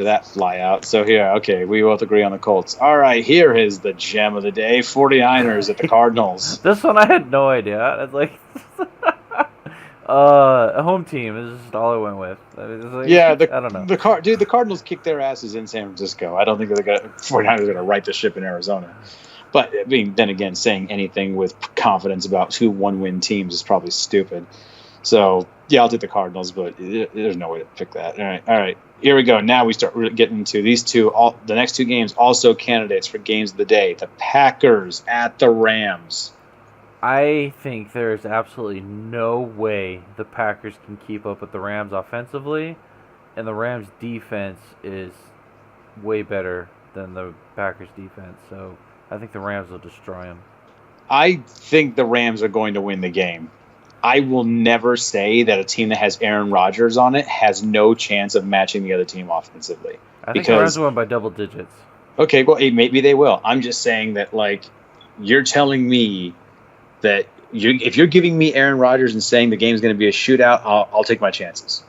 that fly out. So here, okay, we both agree on the Colts. All right, here is the gem of the day: 49ers at the Cardinals. This one I had no idea. It's like a home team is just all I went with. I mean, it's like, yeah, I don't know. The Cardinals kicked their asses in San Francisco. I don't think 49ers are going to right the ship in Arizona. But I mean, then again, saying anything with confidence about 2 one-win teams is probably stupid. So yeah, I'll take the Cardinals, but there's no way to pick that. All right. Here we go. Now we start getting into these two. The next 2 games also candidates for games of the day. The Packers at the Rams. I think there's absolutely no way the Packers can keep up with the Rams offensively, and the Rams defense is way better than the Packers defense. So I think the Rams will destroy them. I think the Rams are going to win the game. I will never say that a team that has Aaron Rodgers on it has no chance of matching the other team offensively. I think the Rams will win by double digits. Okay, well, maybe they will. I'm just saying that, like, you're telling me that if you're giving me Aaron Rodgers and saying the game's going to be a shootout, I'll take my chances.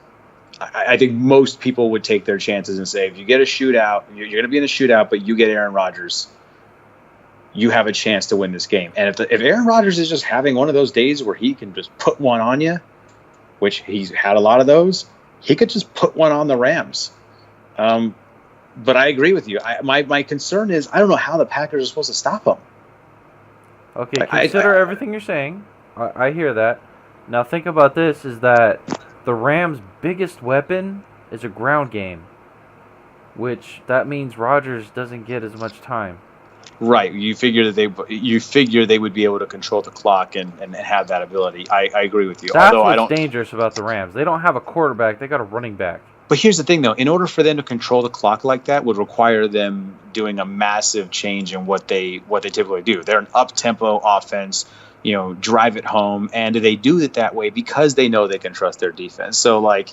I think most people would take their chances and say, if you get a shootout, you're going to be in a shootout, but you get Aaron Rodgers, you have a chance to win this game. And if Aaron Rodgers is just having one of those days where he can just put one on you, which he's had a lot of those, he could just put one on the Rams. But I agree with you. My concern is I don't know how the Packers are supposed to stop them. Okay, consider everything you're saying. I hear that. Now think about this, is that the Rams' biggest weapon is a ground game, which that means Rodgers doesn't get as much time. Right. You figure they would be able to control the clock and have that ability. I agree with you. That's what's dangerous about the Rams. They don't have a quarterback. They got a running back. But here's the thing, though. In order for them to control the clock like that would require them doing a massive change in what they typically do. They're an up-tempo offense, drive it home, and they do it that way because they know they can trust their defense. So, like,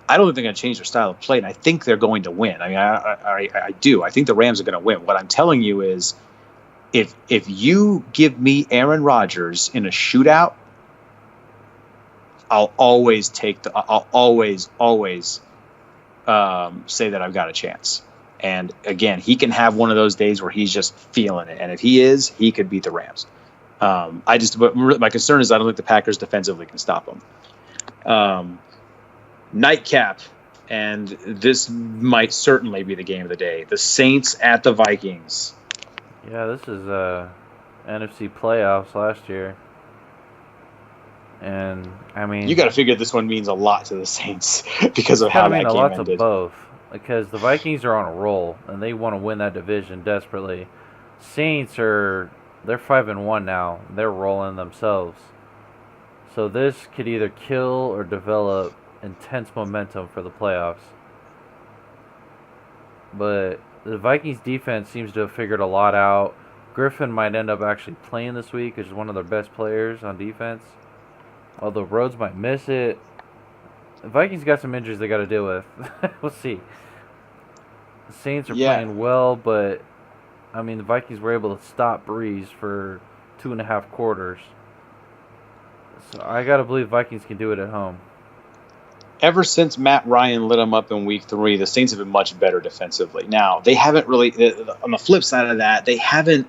I don't think they're going to change their style of play, and I think they're going to win. I mean, I do. I think the Rams are going to win. What I'm telling you is, if you give me Aaron Rodgers in a shootout, I'll always say that I've got a chance. And again, he can have one of those days where he's just feeling it, and if he could beat the Rams. But my concern is I don't think the Packers defensively can stop them. Nightcap, and this might certainly be the game of the day. The Saints at the Vikings. Yeah, this is NFC playoffs last year. And, I mean... You got to figure this one means a lot to the Saints because of how that game ended. It's got to mean a lot to both. Because the Vikings are on a roll, and they want to win that division desperately. Saints they're 5-1 now. They're rolling themselves. So this could either kill or develop intense momentum for the playoffs. But the Vikings defense seems to have figured a lot out. Griffin might end up actually playing this week, which is one of their best players on defense. Although Rhodes might miss it. The Vikings got some injuries they got to deal with. We'll see. The Saints are Yeah. playing well, but I mean the Vikings were able to stop Breeze for 2.5 quarters. So I gotta believe Vikings can do it at home. Ever since Matt Ryan lit them up in week 3, the Saints have been much better defensively. Now, they haven't really, on the flip side of that, they haven't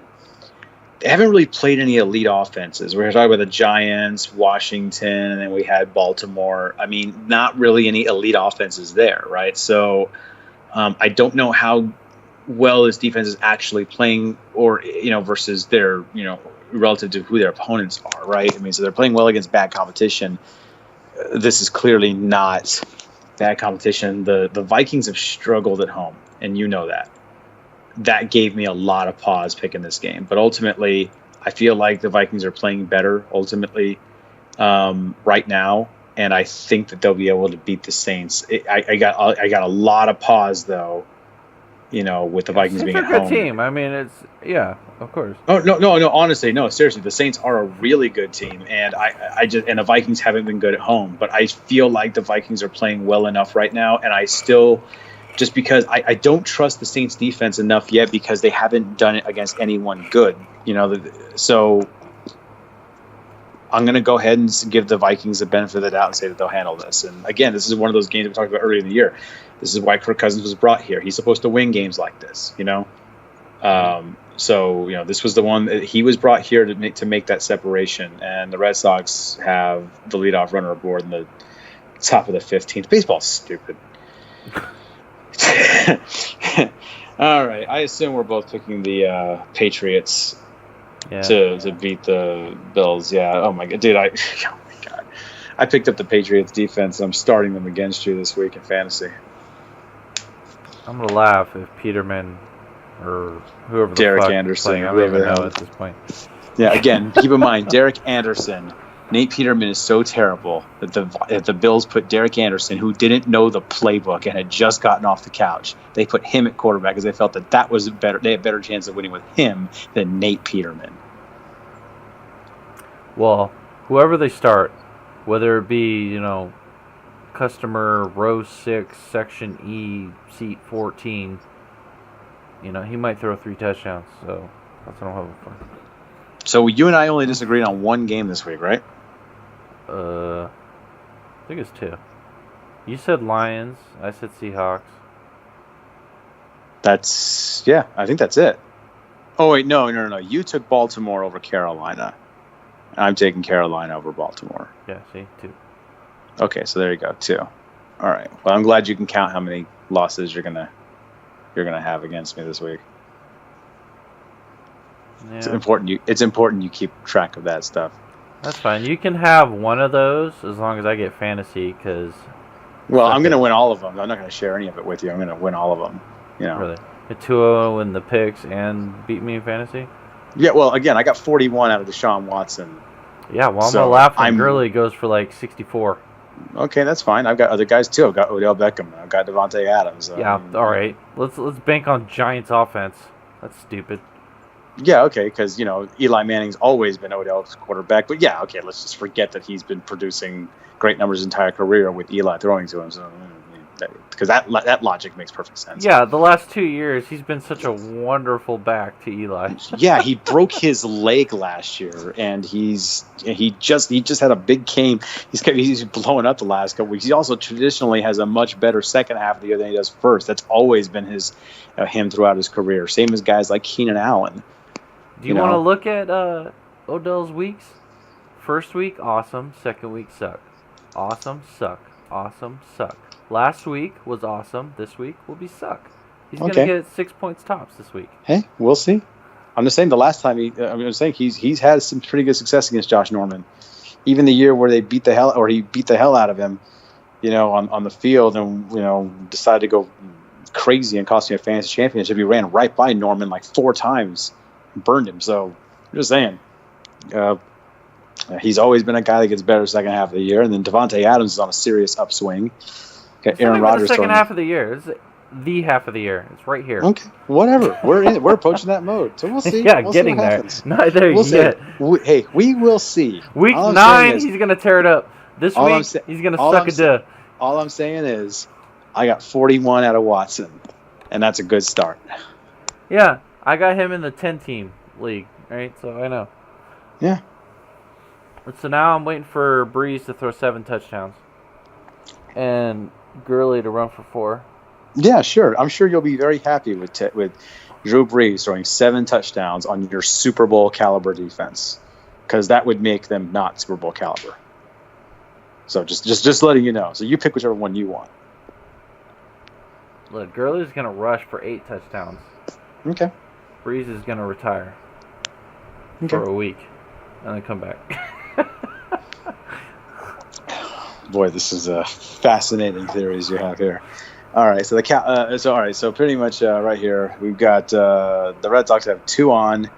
really played any elite offenses. We're talking about the Giants, Washington, and then we had Baltimore. I mean, not really any elite offenses there, right? So I don't know how well this defense is actually playing, or versus their relative to who their opponents are, right? I mean, so they're playing well against bad competition. This is clearly not bad competition. The Vikings have struggled at home, and you know that. That gave me a lot of pause picking this game. But ultimately, I feel like the Vikings are playing better ultimately right now, and I think that they'll be able to beat the Saints. I got a lot of pause though, with the Vikings being at home. It's a good team. I mean, of course. Oh no! Honestly, no. Seriously, the Saints are a really good team, and and the Vikings haven't been good at home. But I feel like the Vikings are playing well enough right now, and I still, just because I don't trust the Saints defense enough yet because they haven't done it against anyone good. So I'm going to go ahead and give the Vikings the benefit of the doubt and say that they'll handle this. And again, this is one of those games we talked about earlier in the year. This is why Kirk Cousins was brought here. He's supposed to win games like this, So this was the one that he was brought here to make that separation. And the Red Sox have the leadoff runner aboard in the top of the 15th. Baseball's stupid. All right, I assume we're both picking the Patriots to beat the Bills. Yeah. Oh my god, dude! I picked up the Patriots defense. I'm starting them against you this week in fantasy. I'm gonna laugh if Peterman or whoever Derek the fuck Anderson, playing. I don't even know at this point. Yeah. Again, keep in mind Derek Anderson. Nate Peterman is so terrible that the Bills put Derek Anderson, who didn't know the playbook and had just gotten off the couch. They put him at quarterback because they felt that was better. They had a better chance of winning with him than Nate Peterman. Well, whoever they start, whether it be customer row 6, section E, seat 14, he might throw 3 touchdowns. So that's what I'm hoping for. So you and I only disagreed on one game this week, right? I think it's 2. You said Lions. I said Seahawks. I think that's it. Oh, wait, no. You took Baltimore over Carolina. I'm taking Carolina over Baltimore. Yeah, see, 2. Okay, so there you go, 2. All right. Well, I'm glad you can count how many losses you're gonna have against me this week. Yeah. It's important you keep track of that stuff. That's fine. You can have one of those as long as I get fantasy, because... Well, I'm going to win all of them. I'm not going to share any of it with you. I'm going to win all of them. Really? The 2-0 in the picks and beat me in fantasy? Yeah, well, again, I got 41 out of Deshaun Watson. Yeah, well, I'm going to laugh when Gurley goes for like 64. Okay, that's fine. I've got other guys, too. I've got Odell Beckham. I've got Devontae Adams. Yeah, all right. Let's bank on Giants offense. That's stupid. Yeah, okay, because, Eli Manning's always been Odell's quarterback. But, yeah, okay, let's just forget that he's been producing great numbers his entire career with Eli throwing to him. So, because that logic makes perfect sense. Yeah, the last 2 years, he's been such a wonderful back to Eli. Yeah, he broke his leg last year, and he just had a big game. He's blowing up the last couple weeks. He also traditionally has a much better second half of the year than he does first. That's always been him throughout his career. Same as guys like Keenan Allen. Do you want to look at Odell's weeks? First week, awesome. Second week, suck. Awesome, suck. Awesome, suck. Last week was awesome. This week will be suck. He's going to get 6 points tops this week. Hey, we'll see. I'm just saying the last time he's had some pretty good success against Josh Norman. Even the year where he beat the hell out of him, on the field and, decided to go crazy and cost me a fantasy championship. He ran right by Norman like 4 times. Burned him. So I'm just saying, he's always been a guy that gets better second half of the year, and then Devontae Adams is on a serious upswing. Got Aaron Rodgers. The second half of the year. It's the half of the year. It's right here. Okay, whatever. We're approaching that mode, so we'll see. Yeah, getting there. Not there yet. We will see. Week 9, he's gonna tear it up. This week, he's gonna suck a duh. All I'm saying is, I got 41 out of Watson, and that's a good start. Yeah, I got him in the 10-team league, right? So I know. Yeah. So now I'm waiting for Breeze to throw 7 touchdowns, and Gurley to run for 4. Yeah, sure. I'm sure you'll be very happy with Drew Brees throwing 7 touchdowns on your Super Bowl caliber defense, because that would make them not Super Bowl caliber. So just letting you know. So you pick whichever one you want. Look, Gurley's gonna rush for 8 touchdowns. Okay. Breeze is gonna retire for a week and then come back. Boy, this is fascinating theories you have here. All right, so so pretty much right here we've got the Red Sox have 2 on,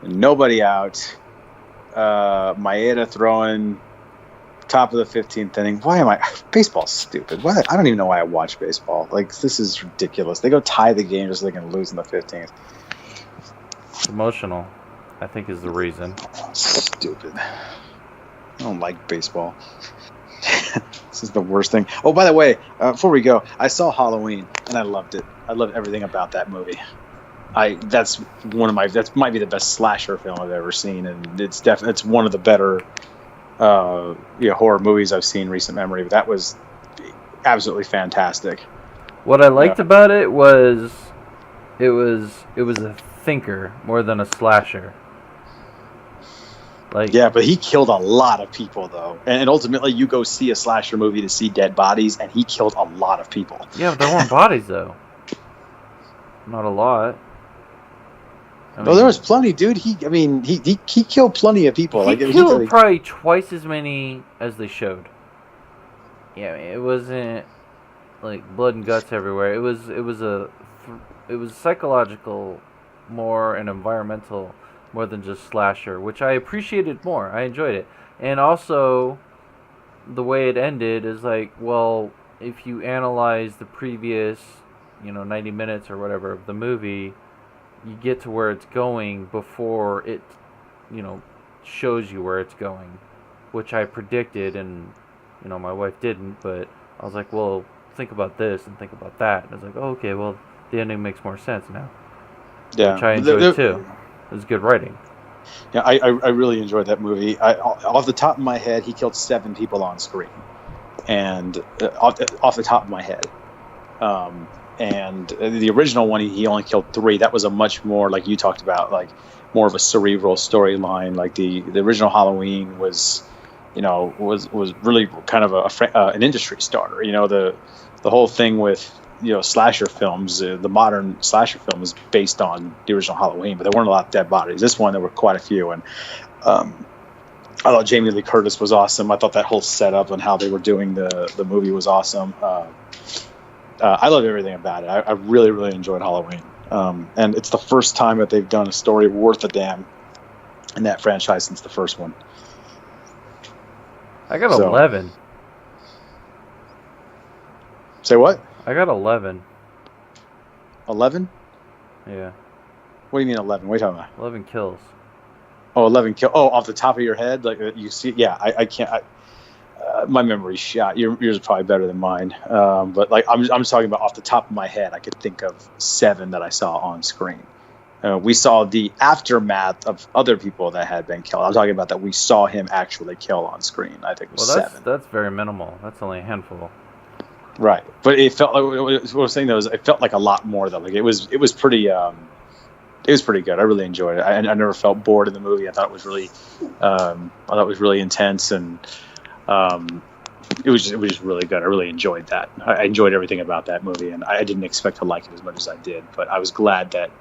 nobody out. Maeda throwing top of the 15th inning. Baseball's stupid. Why? I don't even know why I watch baseball. Like, this is ridiculous. They go tie the game just so they can lose in the 15th. Emotional, I think, is the reason. Stupid. I don't like baseball. This is the worst thing. Oh, by the way, before we go, I saw Halloween and I loved it. I loved everything about that movie. That might be the best slasher film I've ever seen, and it's one of the better horror movies I've seen in recent memory. But that was absolutely fantastic. What I liked about it was it was a thinker more than a slasher. Yeah, but he killed a lot of people, though. And ultimately, you go see a slasher movie to see dead bodies, and he killed a lot of people. Yeah, but there weren't bodies, though. Not a lot. There was plenty, dude. He killed plenty of people. He killed probably twice as many as they showed. Yeah, it wasn't like blood and guts everywhere. It was psychological more and environmental more than just slasher, which I appreciated more. I enjoyed it. And also, the way it ended is like, well, if you analyze the previous, 90 minutes or whatever of the movie, you get to where it's going before it, shows you where it's going, which I predicted, and, my wife didn't, but I was like, well, think about this and think about that. And I was like, oh, okay, well, the ending makes more sense now. Yeah. Which I enjoyed too. It was good writing. Yeah, I really enjoyed that movie. Off the top of my head, he killed 7 people on screen, and off the top of my head. And the original one, he only killed 3. That was a much more, like you talked about, like more of a cerebral storyline. Like the original Halloween was really kind of an industry starter. The whole thing with slasher films, the modern slasher film is based on the original Halloween, but there weren't a lot of dead bodies. This one, there were quite a few, and I thought Jamie Lee Curtis was awesome. I thought that whole setup and how they were doing the movie was awesome. I loved everything about it. I really, really enjoyed Halloween, and it's the first time that they've done a story worth a damn in that franchise since the first one. I got 11. Say what? I got 11. 11? Yeah. What do you mean 11? What are you talking about? 11 kills. Oh, 11 kills. Oh, off the top of your head? Like, you see? Yeah, I can't. My memory's shot. Yours is probably better than mine. But like, I'm talking about off the top of my head. I could think of 7 that I saw on screen. We saw the aftermath of other people that had been killed. I'm talking about that we saw him actually kill on screen. I think it was 7. That's very minimal. That's only a handful. Right, but it felt like what I was saying though is it felt like a lot more though. Like it was pretty good. I really enjoyed it. I never felt bored in the movie. I thought it was really intense, and it was just really good. I really enjoyed that. I enjoyed everything about that movie, and I didn't expect to like it as much as I did. But I was glad that,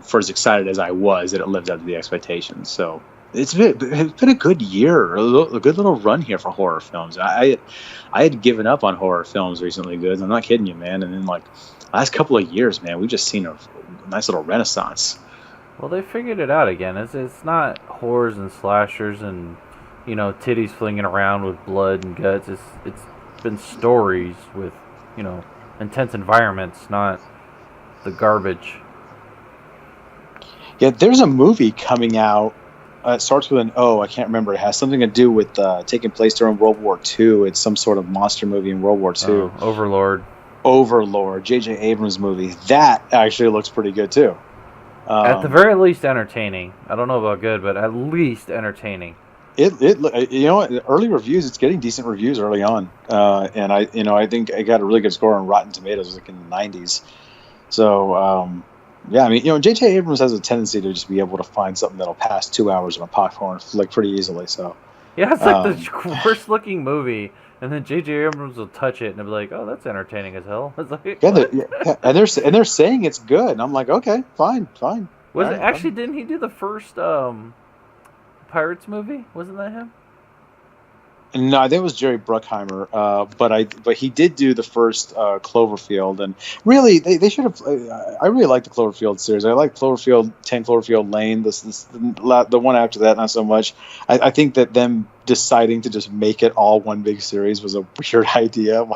for as excited as I was, that it lived up to the expectations. So it's been a good year, a good little run here for horror films. I had given up on horror films recently, goods. I'm not kidding you, man. And then like last couple of years, man, we've just seen a nice little renaissance. Well, they figured it out again. It's not horrors and slashers and titties flinging around with blood and guts. It's been stories with intense environments, not the garbage. Yeah, there's a movie coming out It starts with an O. I can't remember. It has something to do with taking place during World War II. It's some sort of monster movie in World War II. Overlord. Overlord, J.J. Abrams movie. That actually looks pretty good too. At the very least, entertaining. I don't know about good, but at least entertaining. Early reviews, it's getting decent reviews early on, and I think it got a really good score on Rotten Tomatoes, like in the 90s. So, yeah, I mean, J.J. Abrams has a tendency to just be able to find something that'll pass 2 hours in a popcorn flick pretty easily. So, yeah, it's like the worst looking movie, and then J.J. Abrams will touch it and be like, "Oh, that's entertaining as hell." It's like, and they're saying it's good, and I'm like, okay, fine. Was it actually? Didn't he do the first Pirates movie? Wasn't that him? No, I think it was Jerry Bruckheimer, but he did do the first Cloverfield, and really they should have. I really like the Cloverfield series. I like Cloverfield 10, Cloverfield Lane. The one after that, not so much. I think that them deciding to just make it all one big series was a weird idea.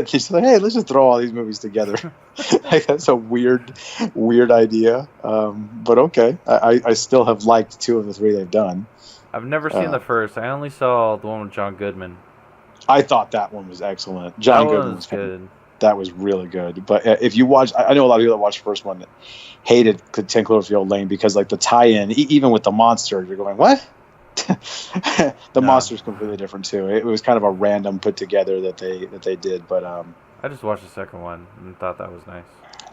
Just like, hey, let's just throw all these movies together. Like, that's a weird idea. But okay, I still have liked 2 of the 3 they've done. I've never seen the first. I only saw the one with John Goodman. I thought that one was excellent. John Goodman was good. That was really good. But if you watch, I know a lot of people that watched the first one that hated 10 Cloverfield Lane because, like, the tie-in, even with the monster, you're going, what? The monster's completely different too. It was kind of a random put together that they did. But I just watched the second one and thought that was nice.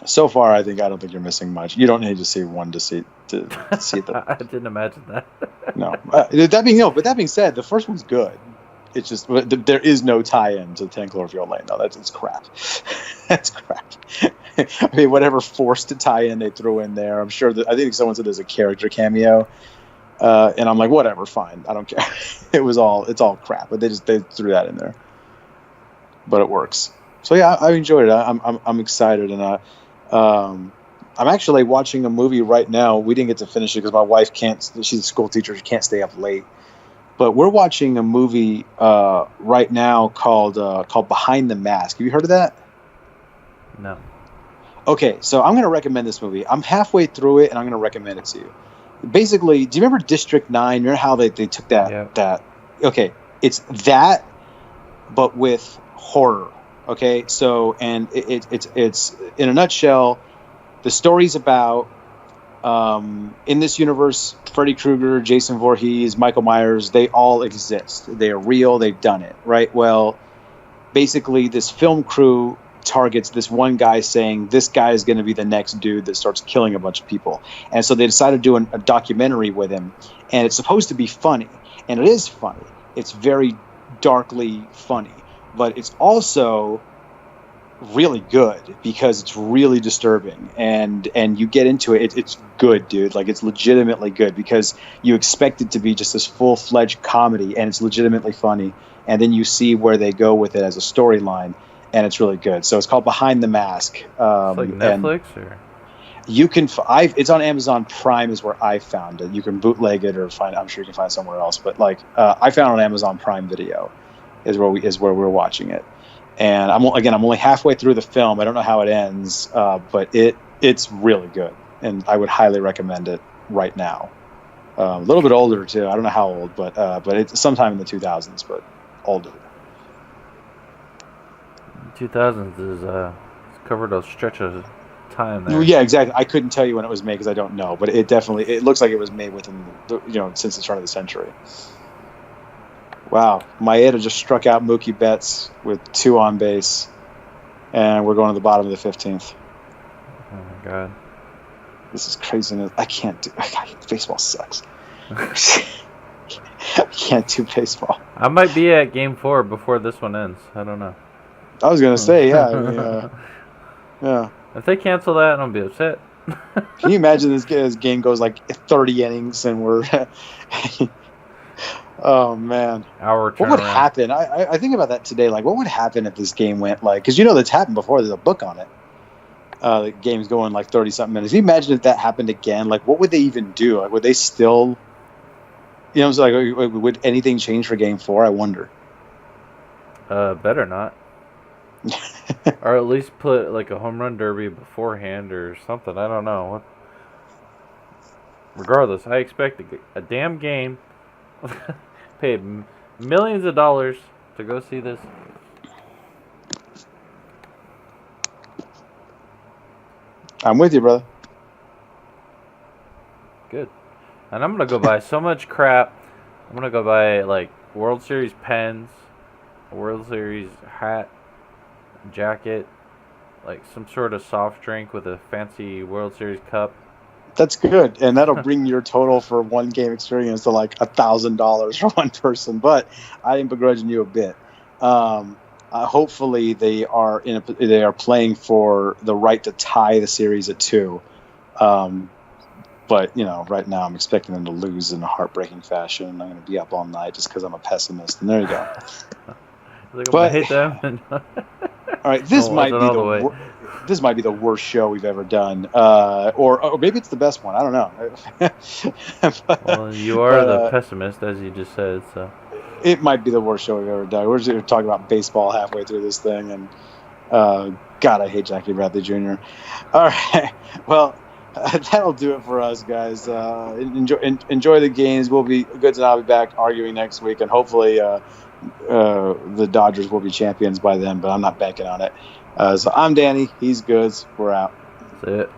So far, I don't think you're missing much. You don't need to see one to see the. I didn't imagine that. No, that being said, the first one's good. It's just there is no tie-in to 10 Cloverfield Lane. No, it's crap. That's crap. I mean, whatever forced tie-in they threw in there, I'm sure that I think someone said there's a character cameo, and I'm like, whatever, fine, I don't care. It's all crap, but they threw that in there. But it works. So yeah, I enjoyed it. I'm excited, and I'm actually watching a movie right now. We didn't get to finish it because my wife can't. She's a school teacher. She can't stay up late. But we're watching a movie right now called Behind the Mask. Have you heard of that? No. Okay, so I'm going to recommend this movie. I'm halfway through it, and I'm going to recommend it to you. Basically, do you remember District 9? Remember how they took that? Yeah. That? Okay, it's that, but with horror. Okay, so and it's in a nutshell, the story's about in this universe, Freddy Krueger, Jason Voorhees, Michael Myers, they all exist. They are real. They've done it, right? Well, basically, this film crew targets this one guy, saying this guy is going to be the next dude that starts killing a bunch of people, and so they decided to do a documentary with him, and it's supposed to be funny, and it is funny. It's very darkly funny. But it's also really good because it's really disturbing, and you get into it. It's good, dude. Like, it's legitimately good because you expect it to be just this full-fledged comedy, and it's legitimately funny. And then you see where they go with it as a storyline, and it's really good. So it's called Behind the Mask. It's like Netflix, or you can. It's on Amazon Prime is where I found it. You can bootleg it or find. I'm sure you can find it somewhere else. But like, I found it on Amazon Prime Video. Is where we're watching it, and I'm only halfway through the film. I don't know how it ends, but it's really good, and I would highly recommend it right now. A little bit older too. I don't know how old, but it's sometime in the 2000s, but older. 2000s is covered a stretch of time there. Yeah, exactly. I couldn't tell you when it was made because I don't know, but it looks like it was made within since the turn of the century. Wow, Maeda just struck out Mookie Betts with 2 on base, and we're going to the bottom of the 15th. Oh my god, this is craziness. Baseball sucks. I can't do baseball. I might be at Game 4 before this one ends. I don't know. I was gonna say, yeah. I mean, yeah. If they cancel that, I'll be upset. Can you imagine this game goes like 30 innings and we're oh man, what would happen? I think about that today. Like, what would happen if this game went like? Because that's happened before. There's a book on it. The game's going like 30-something minutes. Can you imagine if that happened again? Like, what would they even do? Like, would they still? It's like, would anything change for Game 4? I wonder. Better not. Or at least put like a home run derby beforehand or something. I don't know. Regardless, I expect a damn game. Paid millions of dollars to go see this. I'm with you, brother. Good. And I'm gonna go buy so much crap. I'm gonna go buy like World Series pens, a World Series hat, jacket, like some sort of soft drink with a fancy World Series cup. That's good, and that'll bring your total for one game experience to like $1,000 for one person. But I am begrudging you a bit. Hopefully, they are playing for the right to tie the series at 2. But right now I'm expecting them to lose in a heartbreaking fashion. I'm going to be up all night just because I'm a pessimist. And there you go. But I hate them. All right, this might be the worst show we've ever done, or maybe it's the best one. I don't know. Well, you are the pessimist, as you just said. So it might be the worst show we've ever done. We're just talking about baseball halfway through this thing, and God, I hate Jackie Bradley Jr. All right, well. That'll do it for us, guys. Enjoy the games. We'll be good to be back arguing next week, and hopefully the Dodgers will be champions by then. But I'm not banking on it. So I'm Danny. He's Goods. We're out. That's it.